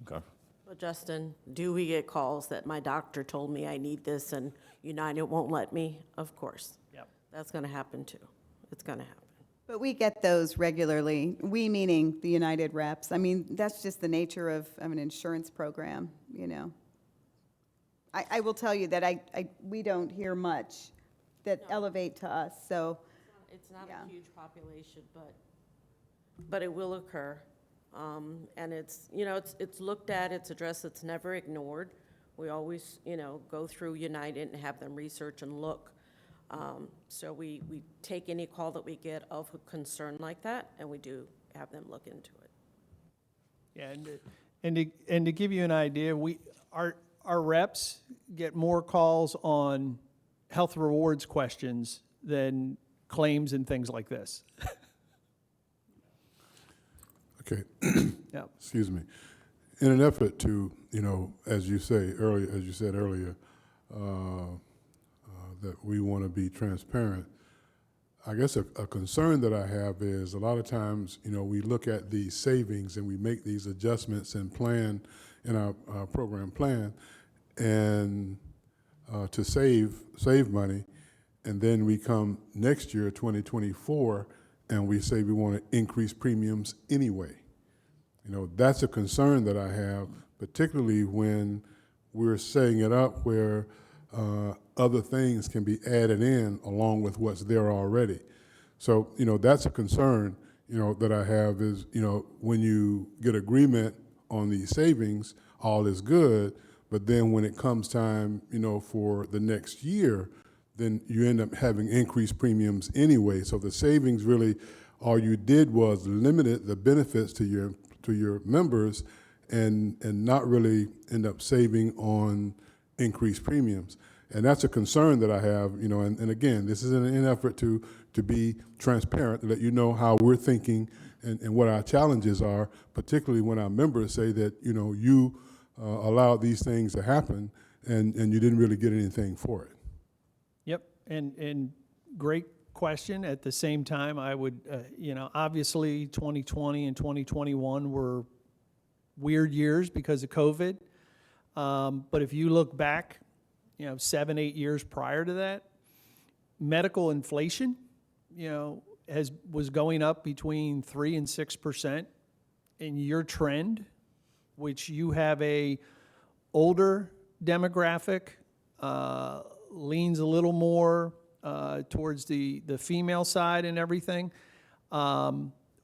[SPEAKER 2] Okay.
[SPEAKER 7] Well, Justin, do we get calls that my doctor told me I need this and United won't let me? Of course.
[SPEAKER 4] Yep.
[SPEAKER 7] That's going to happen too. It's going to happen.
[SPEAKER 3] But we get those regularly, we meaning the United reps. I mean, that's just the nature of an insurance program, you know. I will tell you that we don't hear much that elevate to us, so.
[SPEAKER 7] It's not
[SPEAKER 3] Yeah.
[SPEAKER 7] a huge population, but it will occur. And it's, you know, it's looked at, it's addressed, it's never ignored. We always, you know, go through United and have them research and look. So we take any call that we get of a concern like that, and we do have them look into it.
[SPEAKER 4] Yeah, and to give you an idea, our reps get more calls on health rewards questions than claims and things like this.
[SPEAKER 9] Okay.
[SPEAKER 4] Yeah.
[SPEAKER 9] Excuse me. In an effort to, you know, as you said earlier, that we want to be transparent, I guess a concern that I have is a lot of times, you know, we look at these savings and we make these adjustments and plan in our program plan, and to save money, and then we come next year, 2024, and we say we want to increase premiums anyway. You know, that's a concern that I have, particularly when we're setting it up where other things can be added in along with what's there already. So, you know, that's a concern, you know, that I have is, you know, when you get agreement on these savings, all is good, but then when it comes time, you know, for the next year, then you end up having increased premiums anyway. So the savings really, all you did was limited the benefits to your members and not really end up saving on increased premiums. And that's a concern that I have, you know, and again, this is an effort to be transparent, to let you know how we're thinking and what our challenges are, particularly when our members say that, you know, you allowed these things to happen and you didn't really get anything for it.
[SPEAKER 4] Yep, and great question. At the same time, I would, you know, obviously 2020 and 2021 were weird years because of COVID. But if you look back, you know, 7-8 years prior to that, medical inflation, you know, was going up between 3% and 6%. And your trend, which you have a older demographic, leans a little more towards the female side and everything,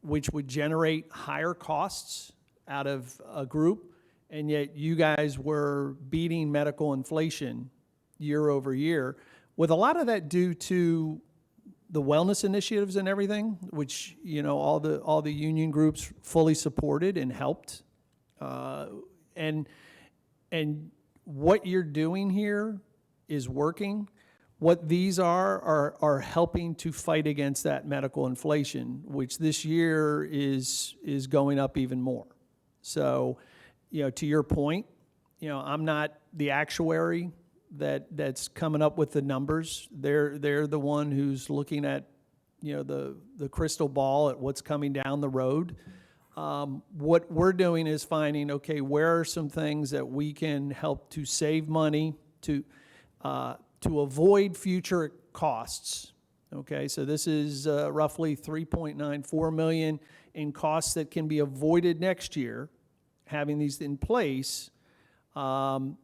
[SPEAKER 4] which would generate higher costs out of a group, and yet you guys were beating medical inflation year over year, with a lot of that due to the wellness initiatives and everything, which, you know, all the union groups fully supported and helped. And what you're doing here is working. What these are helping to fight against that medical inflation, which this year is going up even more. So, you know, to your point, you know, I'm not the actuary that's coming up with the numbers. They're the one who's looking at, you know, the crystal ball at what's coming down the road. What we're doing is finding, okay, where are some things that we can help to save money, to avoid future costs. Okay, so this is roughly $3.94 million in costs that can be avoided next year, having these in place. You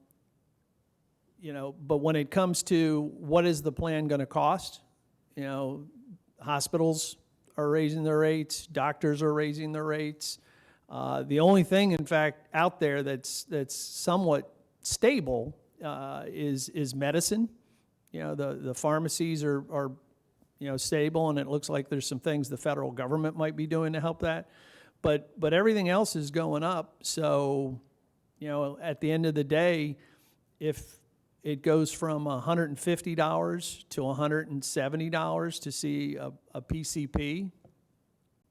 [SPEAKER 4] know, but when it comes to what is the plan going to cost, you know, hospitals are raising their rates, doctors are raising their rates. The only thing, in fact, out there that's somewhat stable is medicine. You know, the pharmacies are you know, stable, and it looks like there's some things the federal government might be doing to help that. But everything else is going up. So, you know, at the end of the day, if it goes from $150 to $170 to see a PCP,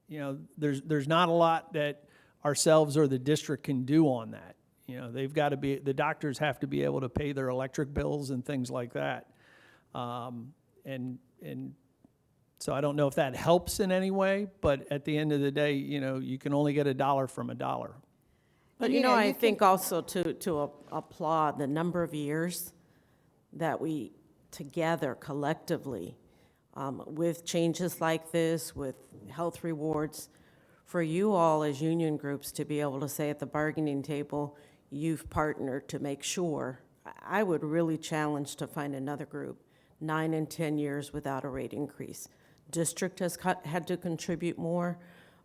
[SPEAKER 4] you know, there's not a lot that ourselves or the district can do on that. You know, they've got to be, the doctors have to be able to pay their electric bills and things like that. And so I don't know if that helps in any way, but at the end of the day, you know, you can only get a dollar from a dollar.
[SPEAKER 7] But, you know, I think also to applaud the number of years that we together collectively, with changes like this, with health rewards, for you all as union groups to be able to say at the bargaining table, you've partnered to make sure. I would really challenge to find another group, 9 and 10 years without a rate increase. District has had to contribute more,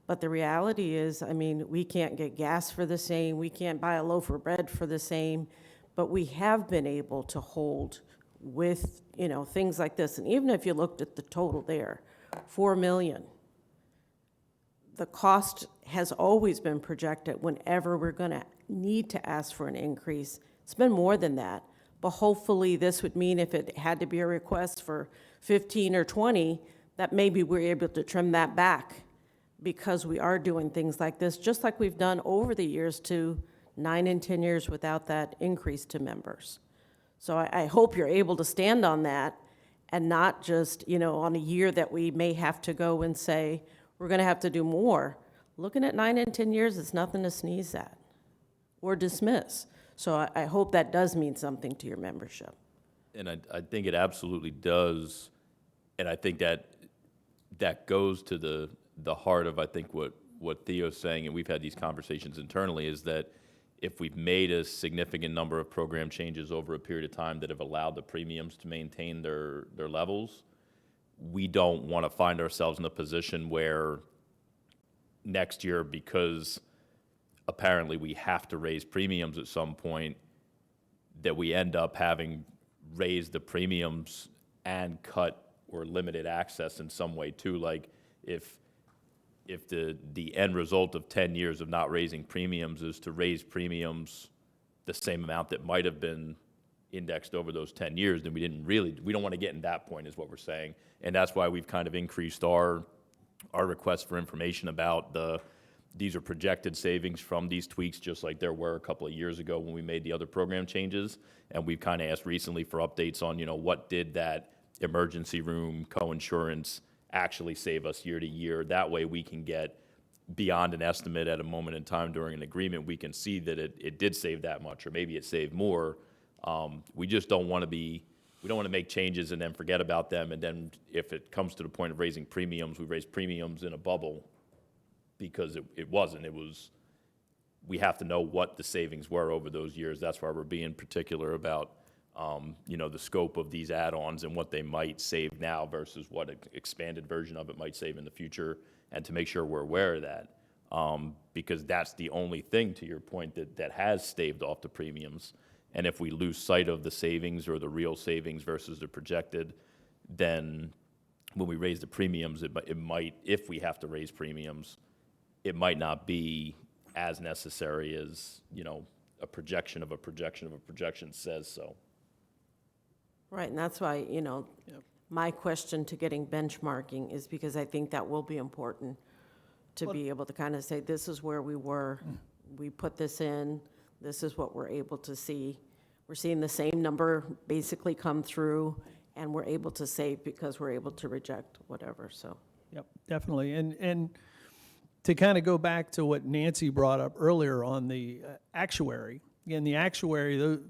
[SPEAKER 7] but the reality is, I mean, we can't get gas for the same, we can't buy a loaf of bread for the same, but we have been able to hold with, you know, things like this. And even if you looked at the total there, $4 million, the cost has always been projected whenever we're going to need to ask for an increase. It's been more than that, but hopefully this would mean if it had to be a request for 15 or 20, that maybe we're able to trim that back, because we are doing things like this, just like we've done over the years, to 9 and 10 years without that increase to members. So I hope you're able to stand on that and not just, you know, on a year that we may have to go and say, we're going to have to do more. Looking at 9 and 10 years, it's nothing to sneeze at or dismiss. So I hope that does mean something to your membership.
[SPEAKER 2] And I think it absolutely does. And I think that goes to the heart of, I think, what Theo's saying, and we've had these conversations internally, is that if we've made a significant number of program changes over a period of time that have allowed the premiums to maintain their levels, we don't want to find ourselves in a position where next year, because apparently we have to raise premiums at some point, that we end up having raised the premiums and cut or limited access in some way too. Like if the end result of 10 years of not raising premiums is to raise premiums the same amount that might have been indexed over those 10 years, then we don't want to get in that point, is what we're saying. And that's why we've kind of increased our request for information about these are projected savings from these tweaks, just like there were a couple of years ago when we made the other program changes. And we've kind of asked recently for updates on, you know, what did that emergency room coinsurance actually save us year to year. That way we can get beyond an estimate at a moment in time during an agreement. We can see that it did save that much, or maybe it saved more. We just don't want to make changes and then forget about them. And then if it comes to the point of raising premiums, we raise premiums in a bubble, because it wasn't. We have to know what the savings were over those years. That's why we're being particular about you know, the scope of these add-ons and what they might save now versus what an expanded version of it might save in the future, and to make sure we're aware of that, because that's the only thing, to your point, that has staved off the premiums. And if we lose sight of the savings or the real savings versus the projected, then when we raise the premiums, it might, if we have to raise premiums, it might not be as necessary as, you know, a projection of a projection of a projection says so.
[SPEAKER 7] Right, and that's why, you know, my question to getting benchmarking is because I think that will be important to be able to kind of say, this is where we were, we put this in, this is what we're able to see. We're seeing the same number basically come through, and we're able to save because we're able to reject whatever, so.
[SPEAKER 4] Yep, definitely. And to kind of go back to what Nancy brought up earlier on the actuary, again, the actuary, you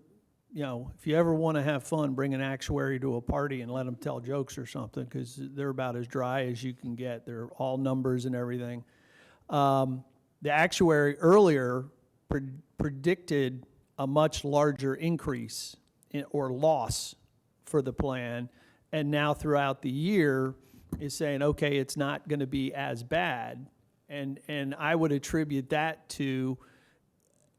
[SPEAKER 4] know, if you ever want to have fun, bring an actuary to a party and let them tell jokes or something, because they're about as dry as you can get. They're all numbers and everything. The actuary earlier predicted a much larger increase or loss for the plan, and now throughout the year is saying, okay, it's not going to be as bad. And I would attribute that to,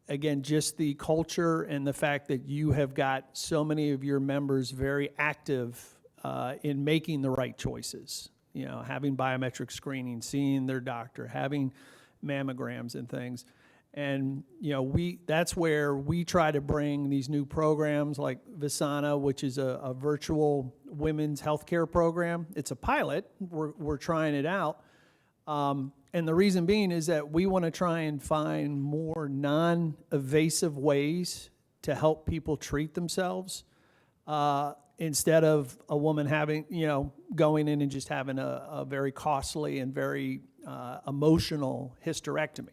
[SPEAKER 4] again, just the culture and the fact that you have got so many of your members very active in making the right choices. You know, having biometric screening, seeing their doctor, having mammograms and things. And, you know, that's where we try to bring these new programs like Visana, which is a virtual women's healthcare program. It's a pilot. We're trying it out. And the reason being is that we want to try and find more non-invasive ways to help people treat themselves instead of a woman having, you know, going in and just having a very costly and very emotional hysterectomy.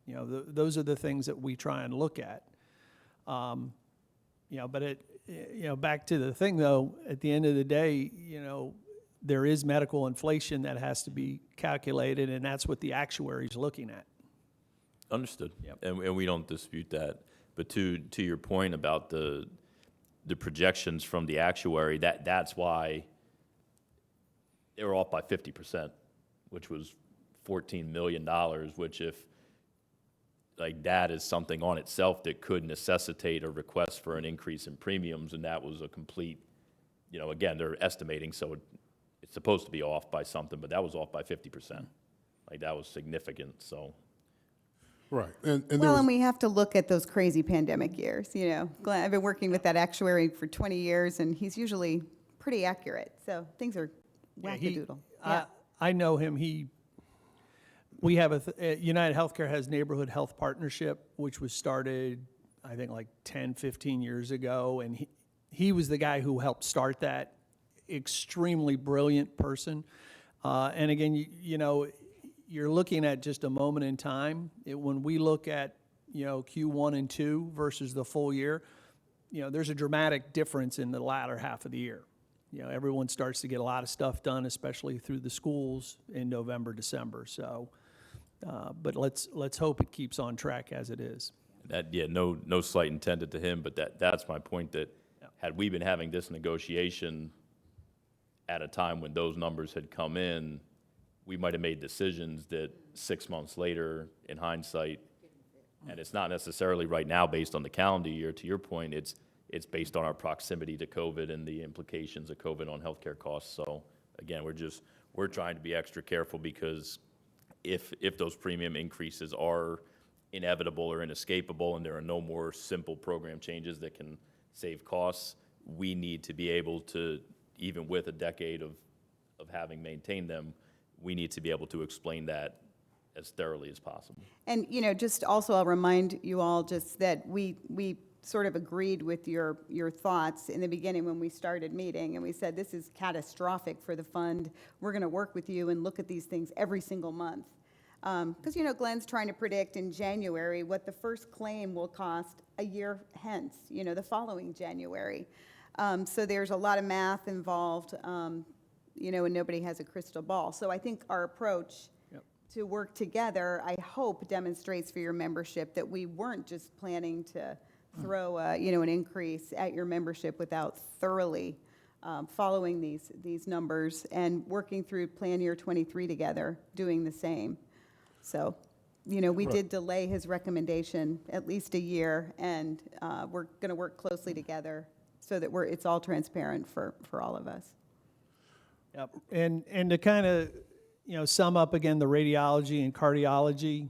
[SPEAKER 4] You know, those are the things that we try and look at. You know, but you know, back to the thing though, at the end of the day, you know, there is medical inflation that has to be calculated, and that's what the actuary's looking at.
[SPEAKER 2] Understood.
[SPEAKER 4] Yep.
[SPEAKER 2] And we don't dispute that. But to your point about the projections from the actuary, that's why they were off by 50%, which was $14 million, which if, like, that is something on itself that could necessitate a request for an increase in premiums, and that was a complete, you know, again, they're estimating, so it's supposed to be off by something, but that was off by 50%. Like, that was significant, so.
[SPEAKER 9] Right. And there
[SPEAKER 3] Well,
[SPEAKER 9] was,
[SPEAKER 3] and we have to look at those crazy pandemic years, you know. I've been working with that actuary for 20 years, and he's usually pretty accurate. So things are wackadoodle.
[SPEAKER 4] I know him. We have United Healthcare has Neighborhood Health Partnership, which was started, I think, like 10, 15 years ago, and he was the guy who helped start that. Extremely brilliant person. And again, you know, you're looking at just a moment in time. When we look at, you know, Q1 and 2 versus the full year, you know, there's a dramatic difference in the latter half of the year. You know, everyone starts to get a lot of stuff done, especially through the schools in November, December. So, but let's hope it keeps on track as it is.
[SPEAKER 2] That, yeah, no slight intended to him, but that's my point, that had we been having this negotiation at a time when those numbers had come in, we might have made decisions that 6 months later, in hindsight, and it's not necessarily right now based on the calendar year, to your point, it's based on our proximity to COVID and the implications of COVID on healthcare costs. So again, we're trying to be extra careful, because if those premium increases are inevitable or inescapable and there are no more simple program changes that can save costs, we need to be able to, even with a decade of having maintained them, we need to be able to explain that as thoroughly as possible.
[SPEAKER 3] And, you know, just also I'll remind you all just that we sort of agreed with your thoughts in the beginning when we started meeting, and we said this is catastrophic for the fund. We're going to work with you and look at these things every single month. Because, you know, Glenn's trying to predict in January what the first claim will cost a year hence, you know, the following January. So there's a lot of math involved, you know, and nobody has a crystal ball. So I think our approach to work together, I hope, demonstrates for your membership that we weren't just planning to throw, you know, an increase at your membership without thoroughly following these numbers and working through Plan Year 23 together, doing the same. So, you know, we did delay his recommendation at least a year, and we're going to work closely together so that it's all transparent for all of us.
[SPEAKER 4] Yep. And to kind of, sum up again the radiology and cardiology,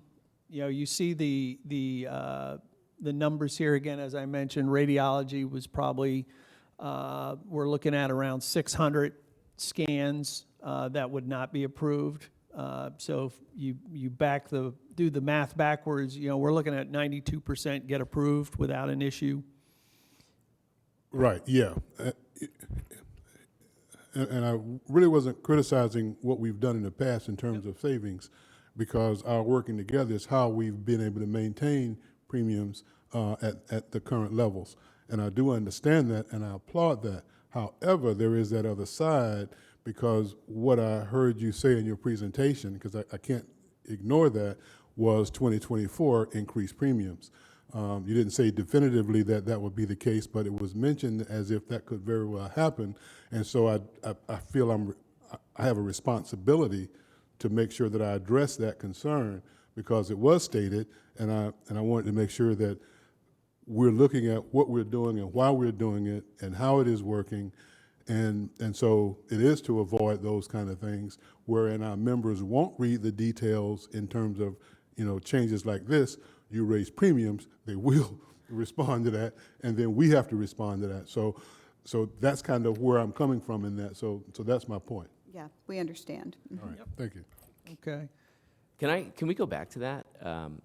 [SPEAKER 4] you see the numbers here again, as I mentioned, radiology was probably, we're looking at around 600 scans that would not be approved. So if you do the math backwards, we're looking at 92% get approved without an issue.
[SPEAKER 9] Right, yeah. And I really wasn't criticizing what we've done in the past in terms of savings, because our working together is how we've been able to maintain premiums at the current levels. And I do understand that, and I applaud that. However, there is that other side, because what I heard you say in your presentation, because I can't ignore that, was 2024 increased premiums. You didn't say definitively that that would be the case, but it was mentioned as if that could very well happen. And so I feel I have a responsibility to make sure that I address that concern, because it was stated, and I wanted to make sure that we're looking at what we're doing and why we're doing it and how it is working. And so it is to avoid those kind of things wherein our members won't read the details in terms of, changes like this. You raise premiums, they will respond to that, and then we have to respond to that. So that's kind of where I'm coming from in that. So that's my point.
[SPEAKER 3] Yeah, we understand.
[SPEAKER 9] All right, thank you.
[SPEAKER 4] Okay.
[SPEAKER 1] Can we go back to that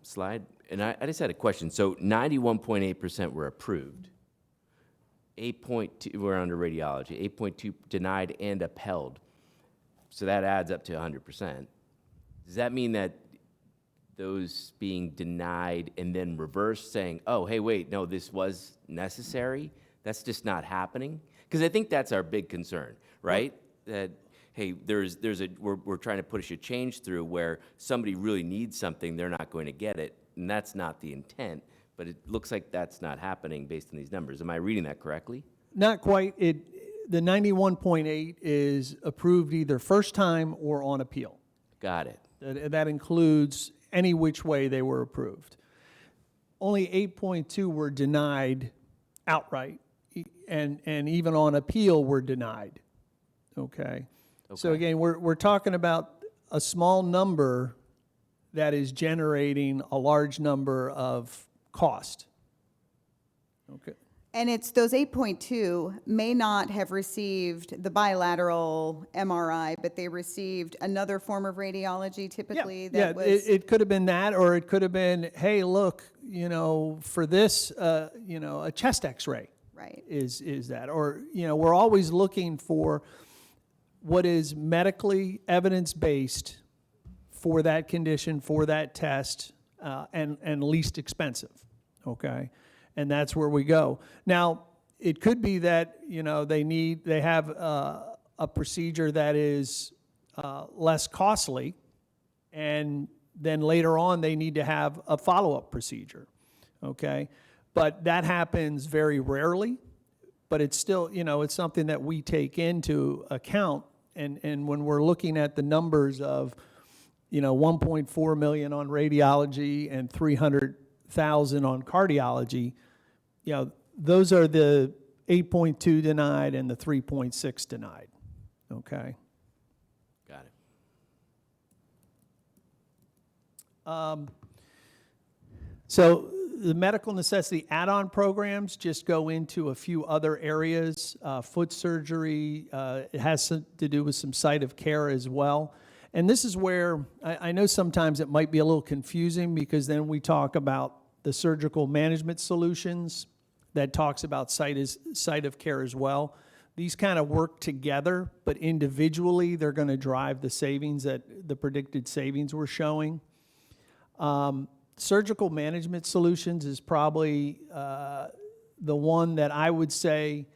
[SPEAKER 1] slide? And I just had a question. So 91.8% were approved. 8.2 were under radiology. 8.2 denied and upheld. So that adds up to 100%. Does that mean that those being denied and then reversed, saying, "Oh, hey, wait, no, this was necessary"? That's just not happening? Because I think that's our big concern, right? That, hey, we're trying to push a change through where somebody really needs something, they're not going to get it, and that's not the intent. But it looks like that's not happening based on these numbers. Am I reading that correctly?
[SPEAKER 4] Not quite. The 91.8 is approved either first time or on appeal.
[SPEAKER 1] Got it.
[SPEAKER 4] That includes any which way they were approved. Only 8.2 were denied outright, and even on appeal were denied. Okay. So again, we're talking about a small number that is generating a large number of cost. Okay.
[SPEAKER 3] And it's those 8.2 may not have received the bilateral MRI, but they received another form of radiology typically that was...
[SPEAKER 4] It could have been that, or it could have been, hey, look, for this, a chest x-ray.
[SPEAKER 3] Right.
[SPEAKER 4] Is that, or, we're always looking for what is medically evidence-based for that condition, for that test, and least expensive, okay? And that's where we go. Now, it could be that, they have a procedure that is less costly, and then later on they need to have a follow-up procedure, okay? But that happens very rarely, but it's still, it's something that we take into account. And when we're looking at the numbers of, 1.4 million on radiology and 300,000 on cardiology, those are the 8.2 denied and the 3.6 denied, okay?
[SPEAKER 1] Got it.
[SPEAKER 4] So the medical necessity add-on programs just go into a few other areas. Foot surgery, it has to do with some site of care as well. And this is where I know sometimes it might be a little confusing, because then we talk about the surgical management solutions that talks about site of care as well. These kind of work together, but individually they're going to drive the savings, that the predicted savings we're showing. Surgical management solutions is probably the one that I would say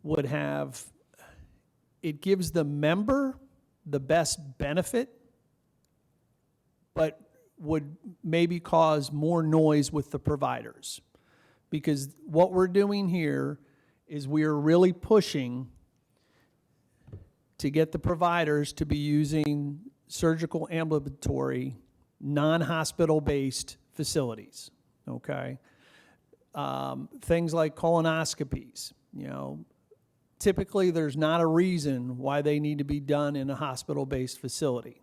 [SPEAKER 4] would have, it gives the member the best benefit, but would maybe cause more noise with the providers. Because what we're doing here is we're really pushing to get the providers to be using surgical ambulatory, non-hospital-based facilities, okay? Things like colonoscopies, typically there's not a reason why they need to be done in a hospital-based facility.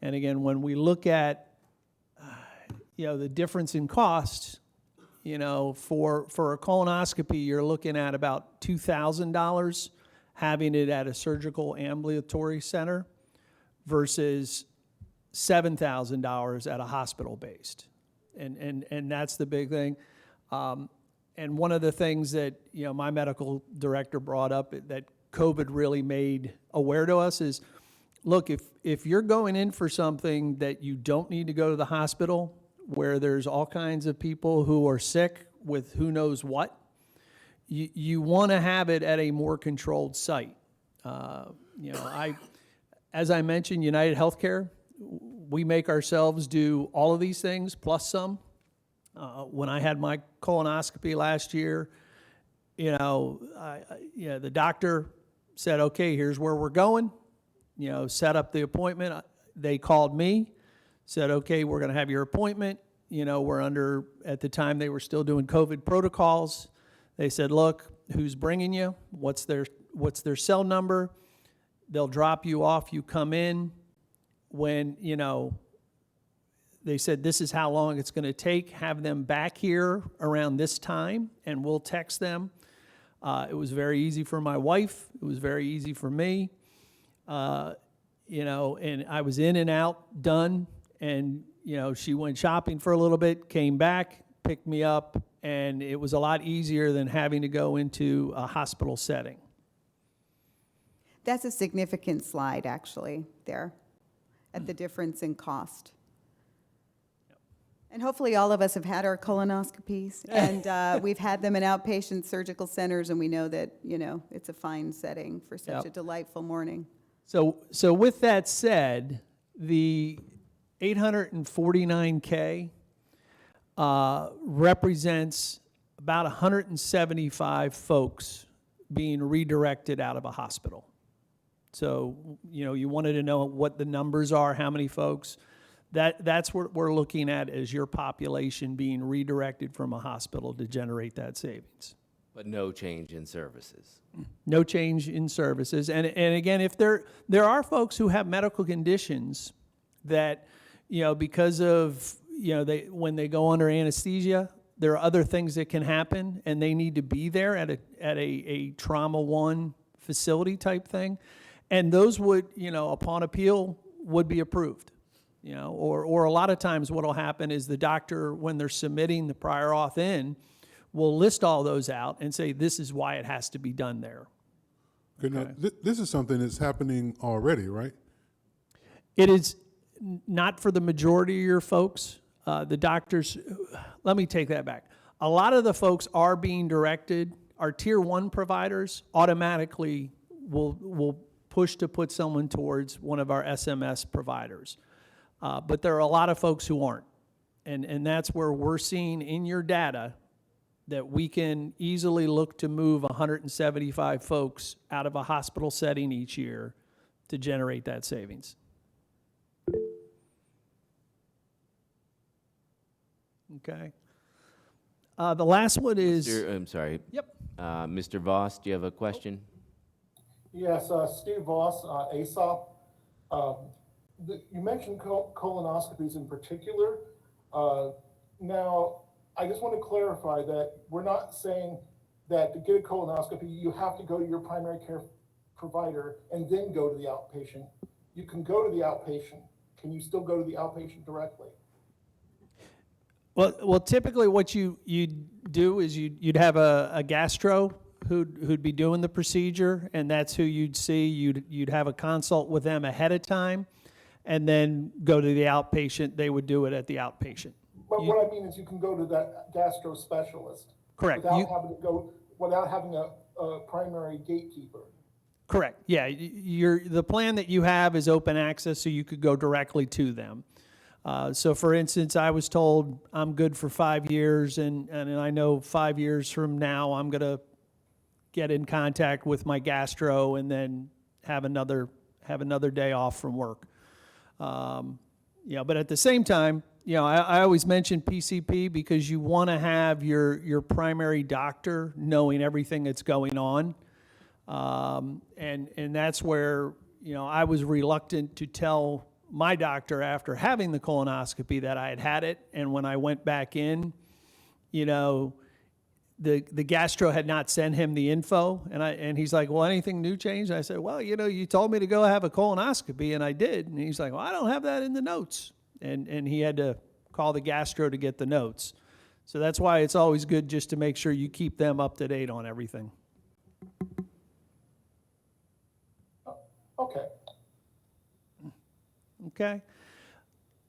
[SPEAKER 4] And again, when we look at, the difference in cost, for a colonoscopy, you're looking at about $2,000 having it at a surgical ambulatory center versus $7,000 at a hospital-based. And that's the big thing. And one of the things that, my medical director brought up that COVID really made aware to us is, look, if you're going in for something that you don't need to go to the hospital, where there's all kinds of people who are sick with who knows what, you want to have it at a more controlled site. As I mentioned, United Healthcare, we make ourselves do all of these things plus some. When I had my colonoscopy last year, the doctor said, okay, here's where we're going, set up the appointment. They called me, said, okay, we're going to have your appointment. We're under, at the time they were still doing COVID protocols. They said, look, who's bringing you? What's their cell number? They'll drop you off. You come in when, they said, this is how long it's going to take. Have them back here around this time, and we'll text them. It was very easy for my wife. It was very easy for me. And I was in and out, done. And, she went shopping for a little bit, came back, picked me up, and it was a lot easier than having to go into a hospital setting.
[SPEAKER 3] That's a significant slide, actually, there, at the difference in cost. And hopefully all of us have had our colonoscopies, and we've had them in outpatient surgical centers, and we know that, it's a fine setting for such a delightful morning.
[SPEAKER 4] So with that said, the $849K represents about 175 folks being redirected out of a hospital. So, you wanted to know what the numbers are, how many folks. That's what we're looking at as your population being redirected from a hospital to generate that savings.
[SPEAKER 1] But no change in services.
[SPEAKER 4] No change in services. And again, if there are folks who have medical conditions that, because of, when they go under anesthesia, there are other things that can happen, and they need to be there at a trauma 1 facility type thing. And those would, upon appeal, would be approved. Or a lot of times what will happen is the doctor, when they're submitting the prior auth in, will list all those out and say, this is why it has to be done there.
[SPEAKER 9] Okay. Now, this is something that's happening already, right?
[SPEAKER 4] It is not for the majority of your folks. The doctors, let me take that back. A lot of the folks are being directed, our tier 1 providers automatically will push to put someone towards one of our SMS providers. But there are a lot of folks who aren't. And that's where we're seeing in your data that we can easily look to move 175 folks out of a hospital setting each year to generate that savings. Okay. The last one is...
[SPEAKER 1] I'm sorry.
[SPEAKER 4] Yep.
[SPEAKER 1] Mr. Voss, do you have a question?
[SPEAKER 10] Yes, Steve Voss, ASOP. You mentioned colonoscopies in particular. Now, I just want to clarify that we're not saying that to get a colonoscopy, you have to go to your primary care provider and then go to the outpatient. You can go to the outpatient. Can you still go to the outpatient directly?
[SPEAKER 4] Well, typically what you'd do is you'd have a gastro who'd be doing the procedure, and that's who you'd see. You'd have a consult with them ahead of time, and then go to the outpatient. They would do it at the outpatient.
[SPEAKER 10] But what I mean is you can go to that gastro specialist.
[SPEAKER 4] Correct.
[SPEAKER 10] Without having a primary gatekeeper.
[SPEAKER 4] Correct. Yeah, the plan that you have is open access, so you could go directly to them. So for instance, I was told I'm good for 5 years, and I know 5 years from now I'm going to get in contact with my gastro and then have another day off from work. But at the same time, I always mention PCP because you want to have your primary doctor knowing everything that's going on. And that's where, you know, I was reluctant to tell my doctor after having the colonoscopy that I had had it. And when I went back in, you know, the gastro had not sent him the info. And he's like, well, anything new changed? I said, well, you know, you told me to go have a colonoscopy, and I did. And he's like, well, I don't have that in the notes. And he had to call the gastro to get the notes. So that's why it's always good just to make sure you keep them up to date on everything.
[SPEAKER 10] Okay.
[SPEAKER 4] Okay.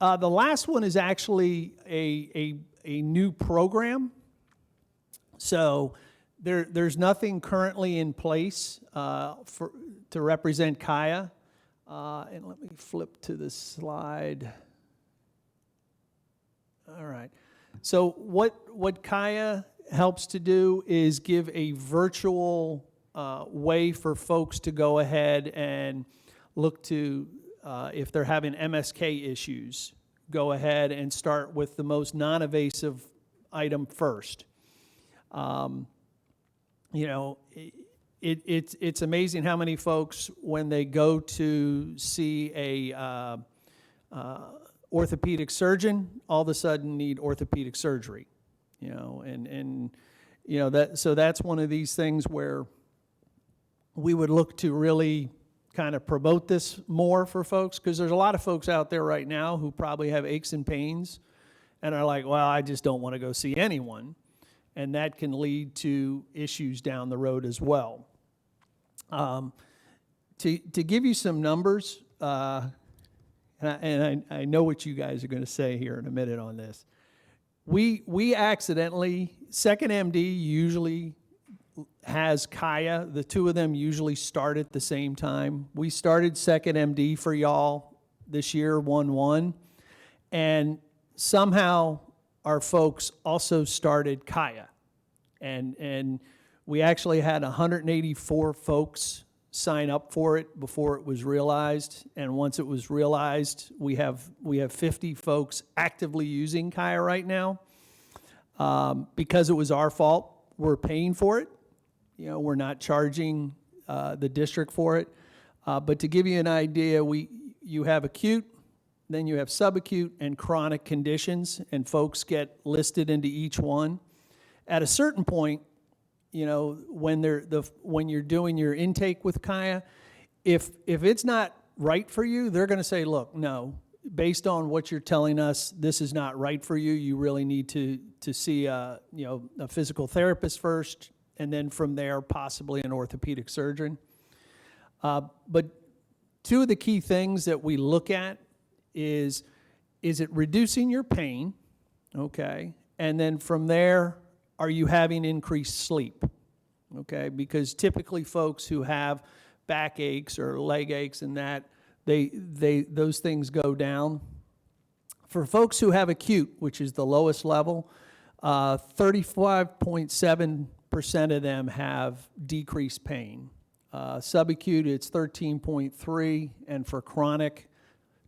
[SPEAKER 4] The last one is actually a new program. So there's nothing currently in place to represent Kaya. And let me flip to this slide. All right. So what Kaya helps to do is give a virtual way for folks to go ahead and look to, if they're having MSK issues, go ahead and start with the most non-invasive item first. You know, it's amazing how many folks, when they go to see a orthopedic surgeon, all of a sudden need orthopedic surgery. You know, and you know that's one of these things where we would look to really kind of promote this more for folks, because there's a lot of folks out there right now who probably have aches and pains and are like, well, I just don't want to go see anyone. And that can lead to issues down the road as well. To give you some numbers, and I know what you guys are going to say here in a minute on this. We accidentally, 2nd MD usually has Kaya. The two of them usually start at the same time. We started 2nd MD for y'all this year, 1/1, and somehow our folks also started Kaya. And we actually had 184 folks sign up for it before it was realized. And once it was realized, we have 50 folks actively using Kaya right now. Because it was our fault, we're paying for it. You know, we're not charging the district for it. But to give you an idea, you have acute, then you have subacute and chronic conditions, and folks get listed into each one. At a certain point, you know, when you're doing your intake with Kaya, if it's not right for you, they're going to say, look, no, based on what you're telling us, this is not right for you. You really need to see a physical therapist first, and then from there, possibly an orthopedic surgeon. But two of the key things that we look at is it reducing your pain, okay? And then from there, are you having increased sleep, okay? Because typically folks who have back aches or leg aches and that, those things go down. For folks who have acute, which is the lowest level, 35.7% of them have decreased pain. Subacute, it's 13.3%, and for chronic,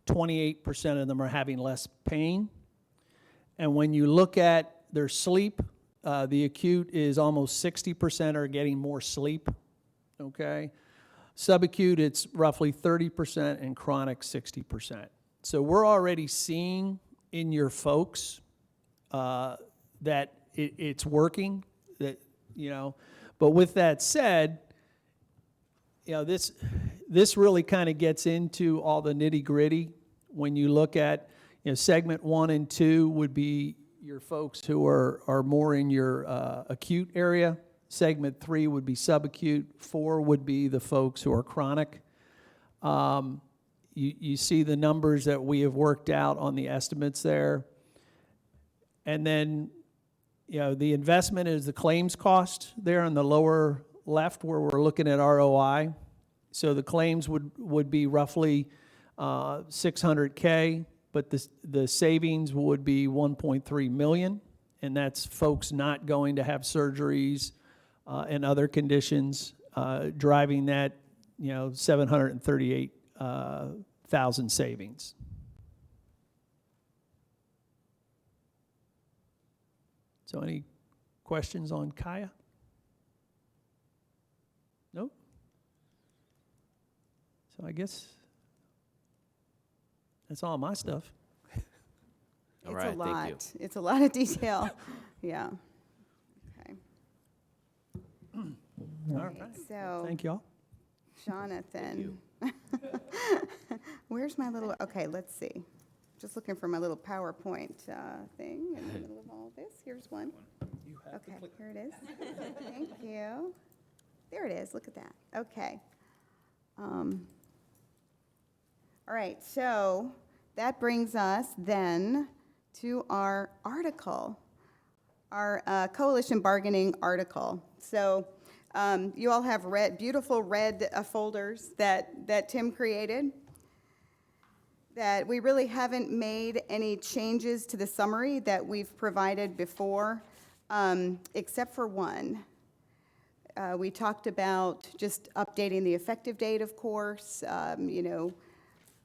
[SPEAKER 4] 28% of them are having less pain. And when you look at their sleep, the acute is almost 60% are getting more sleep, okay? Subacute, it's roughly 30%, and chronic, 60%. So we're already seeing in your folks that it's working, that, you know. But with that said, you know, this really kind of gets into all the nitty-gritty. When you look at, you know, segment 1 and 2 would be your folks who are more in your acute area. Segment 3 would be subacute. 4 would be the folks who are chronic. You see the numbers that we have worked out on the estimates there. And then, you know, the investment is the claims cost there on the lower left where we're looking at ROI. So the claims would be roughly $600K, but the savings would be $1.3 million, and that's folks not going to have surgeries and other conditions, driving that, you know, $738,000 savings. So any questions on Kaya? Nope? So I guess that's all my stuff.
[SPEAKER 1] All
[SPEAKER 3] It's
[SPEAKER 1] right,
[SPEAKER 3] a lot.
[SPEAKER 1] thank you.
[SPEAKER 3] It's a lot of detail. Yeah. Okay.
[SPEAKER 4] All right.
[SPEAKER 3] So,
[SPEAKER 4] Thank y'all.
[SPEAKER 3] Jonathan. Where's my little, okay, let's see. Just looking for my little PowerPoint thing in the middle of all this. Here's one. Okay, here it is. Thank you. There it is, look at that. Okay. All right, so that brings us then to our article, our coalition bargaining article. So you all have beautiful red folders that Tim created, that we really haven't made any changes to the summary that we've provided before, except for one. We talked about just updating the effective date, of course,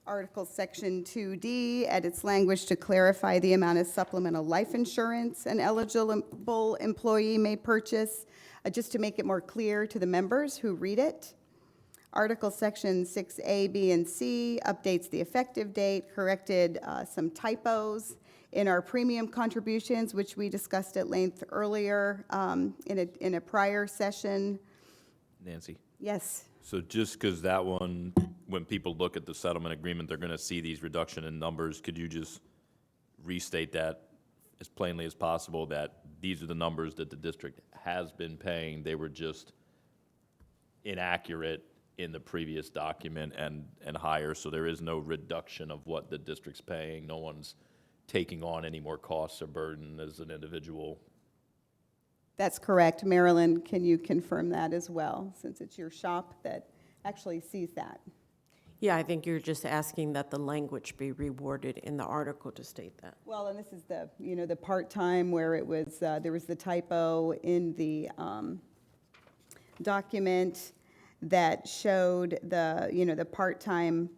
[SPEAKER 3] Article Section 2D, edits language to clarify the amount of supplemental life insurance an eligible employee may purchase, just to make it more clear to the members who read it. Article Section 6A, B, and C updates the effective date, corrected some typos in our premium contributions, which we discussed at length earlier in a prior session.
[SPEAKER 2] Nancy?
[SPEAKER 3] Yes.
[SPEAKER 2] So just because that one, when people look at the settlement agreement, they're going to see these reduction in numbers, could you just restate that as plainly as possible, that these are the numbers that the district has been paying, they were just inaccurate in the previous document and higher, so there is no reduction of what the district's paying, no one's taking on any more costs or burden as an individual?
[SPEAKER 3] That's correct. Marilyn, can you confirm that as well, since it's your shop that actually sees that?
[SPEAKER 7] Yeah, I think you're just asking that the language be reworded in the article to state that.
[SPEAKER 3] Well, and this is the, the part-time where it was, there was the typo in the document that showed the, the part-time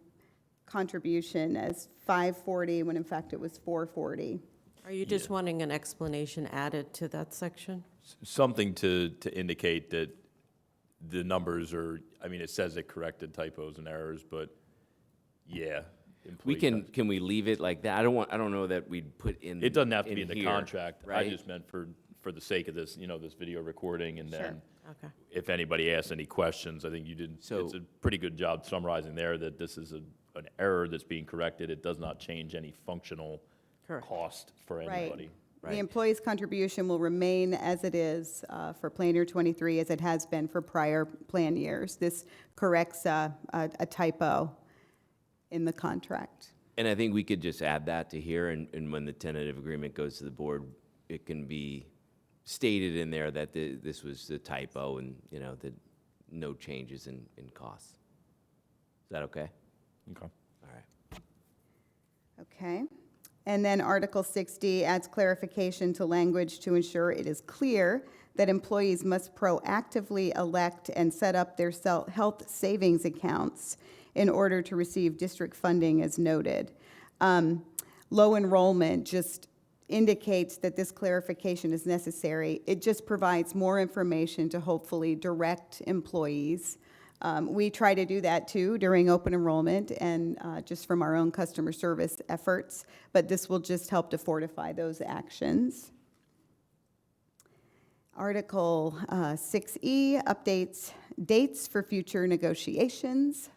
[SPEAKER 3] contribution as $540 when in fact it was $440.
[SPEAKER 7] Are you just wanting an explanation added to that section?
[SPEAKER 2] Something to indicate that the numbers are, I mean, it says it corrected typos and errors, but yeah.
[SPEAKER 1] We
[SPEAKER 2] employee
[SPEAKER 1] can we leave it like that? I don't know that we'd put in.
[SPEAKER 2] It doesn't have to be in the
[SPEAKER 1] here,
[SPEAKER 2] contract. I
[SPEAKER 1] right?
[SPEAKER 2] just meant for the sake of this, this video recording, and then
[SPEAKER 7] Okay.
[SPEAKER 2] if anybody asks any questions, I think you did,
[SPEAKER 1] So-
[SPEAKER 2] it's a pretty good job summarizing there that this is an error that's being corrected. It does not change any functional
[SPEAKER 7] Correct.
[SPEAKER 2] cost for
[SPEAKER 3] Right.
[SPEAKER 2] anybody.
[SPEAKER 3] The employee's contribution will remain as it is for plan year 23, as it has been for prior plan years. This corrects a typo in the contract.
[SPEAKER 1] And I think we could just add that to here, and when the tentative agreement goes to the board, it can be stated in there that this was the typo and, that no changes in costs. Is that okay?
[SPEAKER 2] Okay.
[SPEAKER 1] All right.
[SPEAKER 3] Okay. And then Article 60 adds clarification to language to ensure it is clear that employees must proactively elect and set up their health savings accounts in order to receive district funding as noted. Low enrollment just indicates that this clarification is necessary. It just provides more information to hopefully direct employees. We try to do that too during open enrollment and just from our own customer service efforts, but this will just help to fortify those actions. Article 6E updates dates for future negotiations.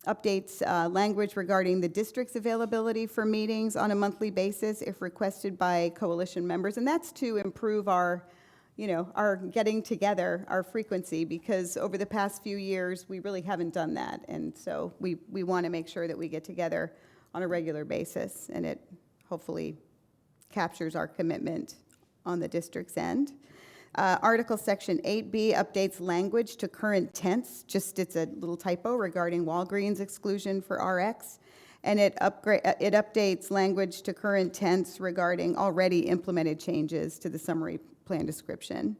[SPEAKER 3] Updates language regarding the district's availability for meetings on a monthly basis if requested by coalition members. And that's to improve our getting together, our frequency, because over the past few years, we really haven't done that. And so we want to make sure that we get together on a regular basis, and it hopefully captures our commitment on the district's end. Article Section 8B updates language to current tense, it's a little typo regarding Walgreens exclusion for RX, and it updates language to current tense regarding already implemented changes to the summary plan description.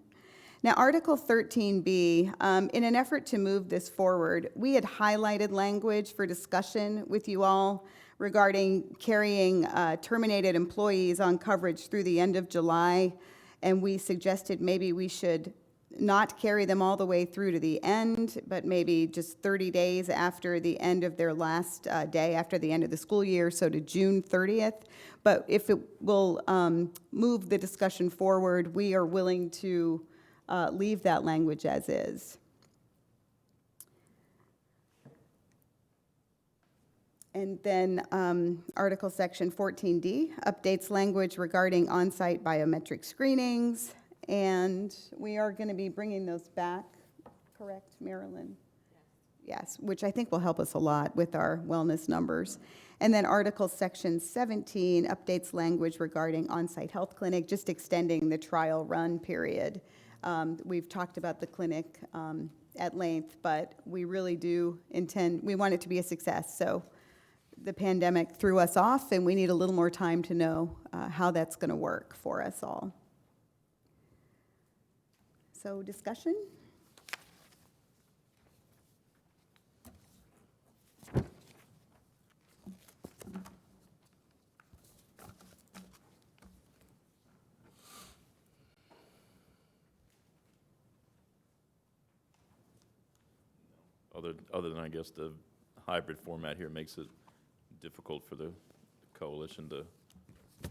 [SPEAKER 3] Now, Article 13B, in an effort to move this forward, we had highlighted language for discussion with you all regarding carrying terminated employees on coverage through the end of July, and we suggested maybe we should not carry them all the way through to the end, but maybe just 30 days after the end of their last day, after the end of the school year, so to June 30th. But if it will move the discussion forward, we are willing to leave that language as is. And then Article Section 14D updates language regarding on-site biometric screenings. And we are going to be bringing those back, correct, Marilyn? Yes, which I think will help us a lot with our wellness numbers. And then Article Section 17 updates language regarding on-site health clinic, just extending the trial run period. We've talked about the clinic at length, but we really do we want it to be a success. So the pandemic threw us off, and we need a little more time to know how that's going to work for us all. So, discussion?
[SPEAKER 2] Other than, I guess, the hybrid format here makes it difficult for the coalition to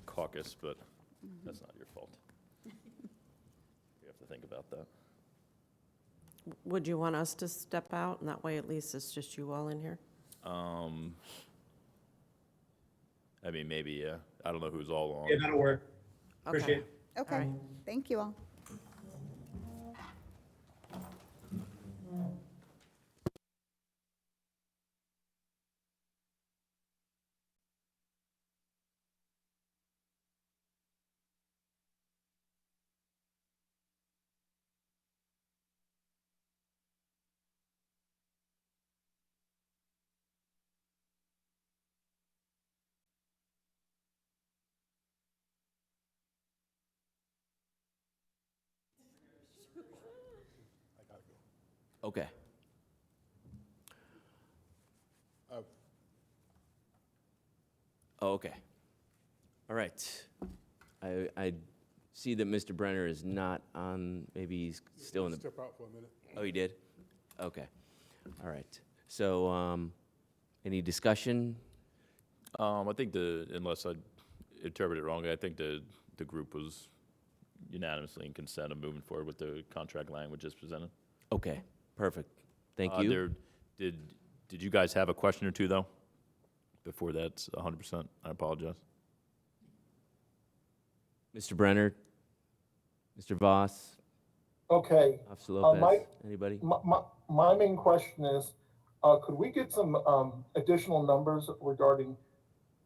[SPEAKER 2] caucus, but that's not your fault. You have to think about that.
[SPEAKER 7] Would you want us to step out, and that way at least it's just you all in here?
[SPEAKER 2] I mean, maybe, yeah. I don't know who's all on.
[SPEAKER 5] Yeah, that'll work.
[SPEAKER 7] Okay.
[SPEAKER 5] Appreciate it.
[SPEAKER 3] Okay,
[SPEAKER 7] right.
[SPEAKER 3] thank you all.
[SPEAKER 1] Okay. Oh, okay. All right. I see that Mr. Brenner is not on, maybe he's still in the,
[SPEAKER 9] Step out for a minute.
[SPEAKER 1] oh, he did? Okay. All right. So, any discussion?
[SPEAKER 2] I think unless I interpreted it wrong, I think the group was unanimously in consent of moving forward with the contract language as presented.
[SPEAKER 1] Okay, perfect. Thank you.
[SPEAKER 2] Did you guys have a question or two, though? Before that's 100%, I apologize.
[SPEAKER 9] Uh,
[SPEAKER 1] Mr. Brenner? Mr. Voss?
[SPEAKER 10] Okay,
[SPEAKER 1] Officer Lopez?
[SPEAKER 10] my-
[SPEAKER 1] Anybody?
[SPEAKER 10] my main question is, could we get some additional numbers regarding,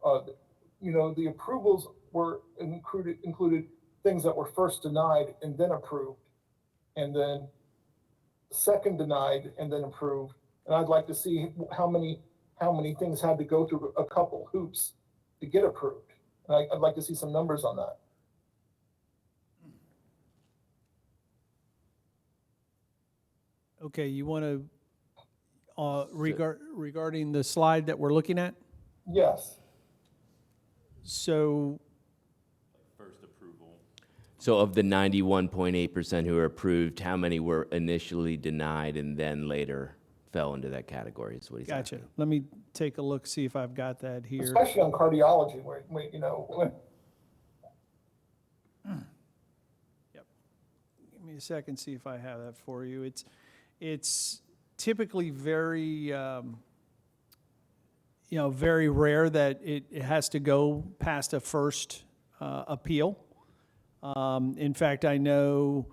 [SPEAKER 10] the approvals were included things that were first denied and then approved, and then second denied and then approved. And I'd like to see how many things had to go through a couple hoops to get approved. And I'd like to see some numbers on that.
[SPEAKER 4] Okay, you want to, regarding the slide that we're looking at?
[SPEAKER 10] Yes.
[SPEAKER 4] So,
[SPEAKER 2] First approval.
[SPEAKER 1] So of the 91.8% who were approved, how many were initially denied and then later fell into that category is what he's
[SPEAKER 4] gotcha.
[SPEAKER 1] asking.
[SPEAKER 4] Let me take a look, see if I've got that here.
[SPEAKER 10] Especially on cardiology, where
[SPEAKER 4] Yep. Give me a second, see if I have that for you. It's typically very, very rare that it has to go past a first appeal. In fact, I know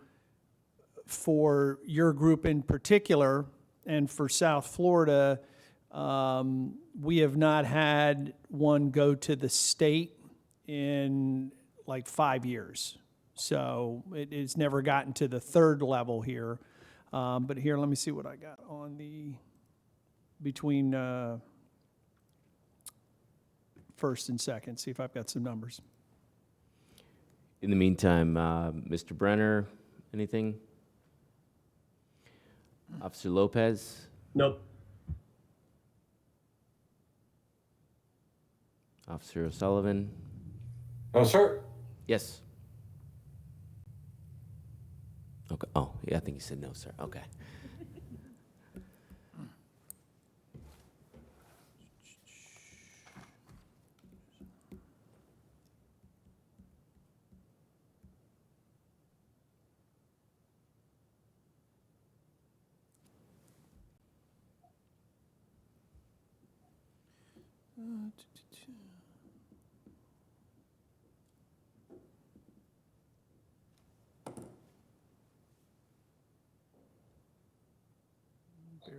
[SPEAKER 4] for your group in particular, and for South Florida, we have not had one go to the state in like 5 years. So it's never gotten to the third level here. But here, let me see what I got on between first and second, see if I've got some numbers.
[SPEAKER 1] In the meantime, Mr. Brenner, anything? Officer Lopez?
[SPEAKER 5] Nope.
[SPEAKER 1] Officer O'Sullivan?
[SPEAKER 6] No, sir.
[SPEAKER 1] Yes. Okay, oh, yeah, I think you said no, sir, okay.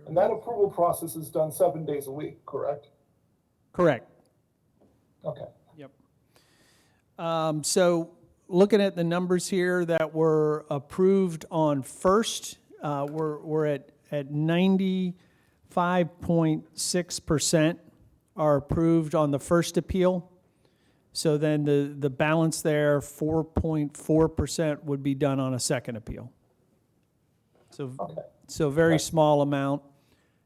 [SPEAKER 10] And that approval process is done 7 days a week, correct?
[SPEAKER 4] Correct.
[SPEAKER 10] Okay.
[SPEAKER 4] Yep. So looking at the numbers here that were approved on first, we're at 95.6% are approved on the first appeal. So then the balance there, 4.4% would be done on a second appeal. So very small amount.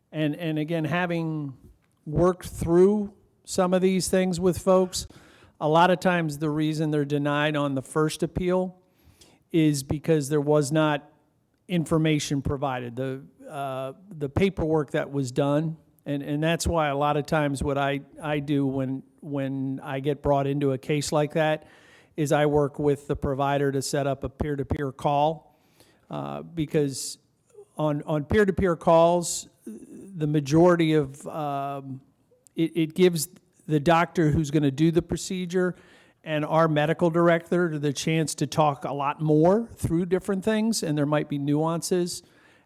[SPEAKER 4] And again, having worked through some of these things with folks, a lot of times the reason they're denied on the first appeal is because there was not information provided, the paperwork that was done. And that's why a lot of times what I do when I get brought into a case like that is I work with the provider to set up a peer-to-peer call, because on peer-to-peer calls, the majority of, it gives the doctor who's going to do the procedure and our medical director the chance to talk a lot more through different things, and there might be nuances.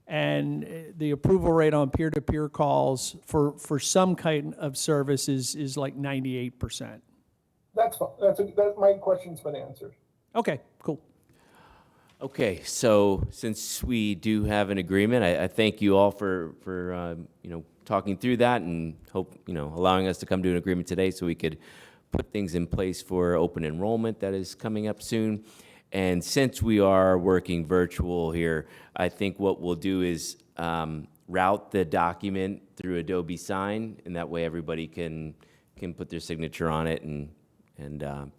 [SPEAKER 4] And the approval rate on peer-to-peer calls for some kind of service is like 98%.
[SPEAKER 10] That's fine. My question's been answered.
[SPEAKER 4] Okay, cool.
[SPEAKER 1] Okay, so since we do have an agreement, I thank you all for talking through that, and hope, allowing us to come to an agreement today so we could put things in place for open enrollment that is coming up soon. And since we are working virtual here, I think what we'll do is route the document through Adobe Sign, and that way everybody can put their signature on it and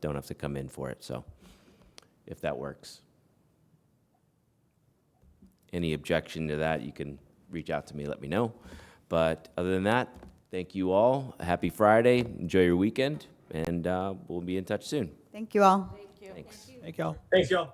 [SPEAKER 1] don't have to come in for it. So, if that works. Any objection to that, you can reach out to me, let me know. But other than that, thank you all. Happy Friday. Enjoy your weekend, and we'll be in touch soon.
[SPEAKER 3] Thank you all.
[SPEAKER 7] Thank you.
[SPEAKER 1] Thanks.
[SPEAKER 4] Thank y'all.
[SPEAKER 5] Thanks, y'all.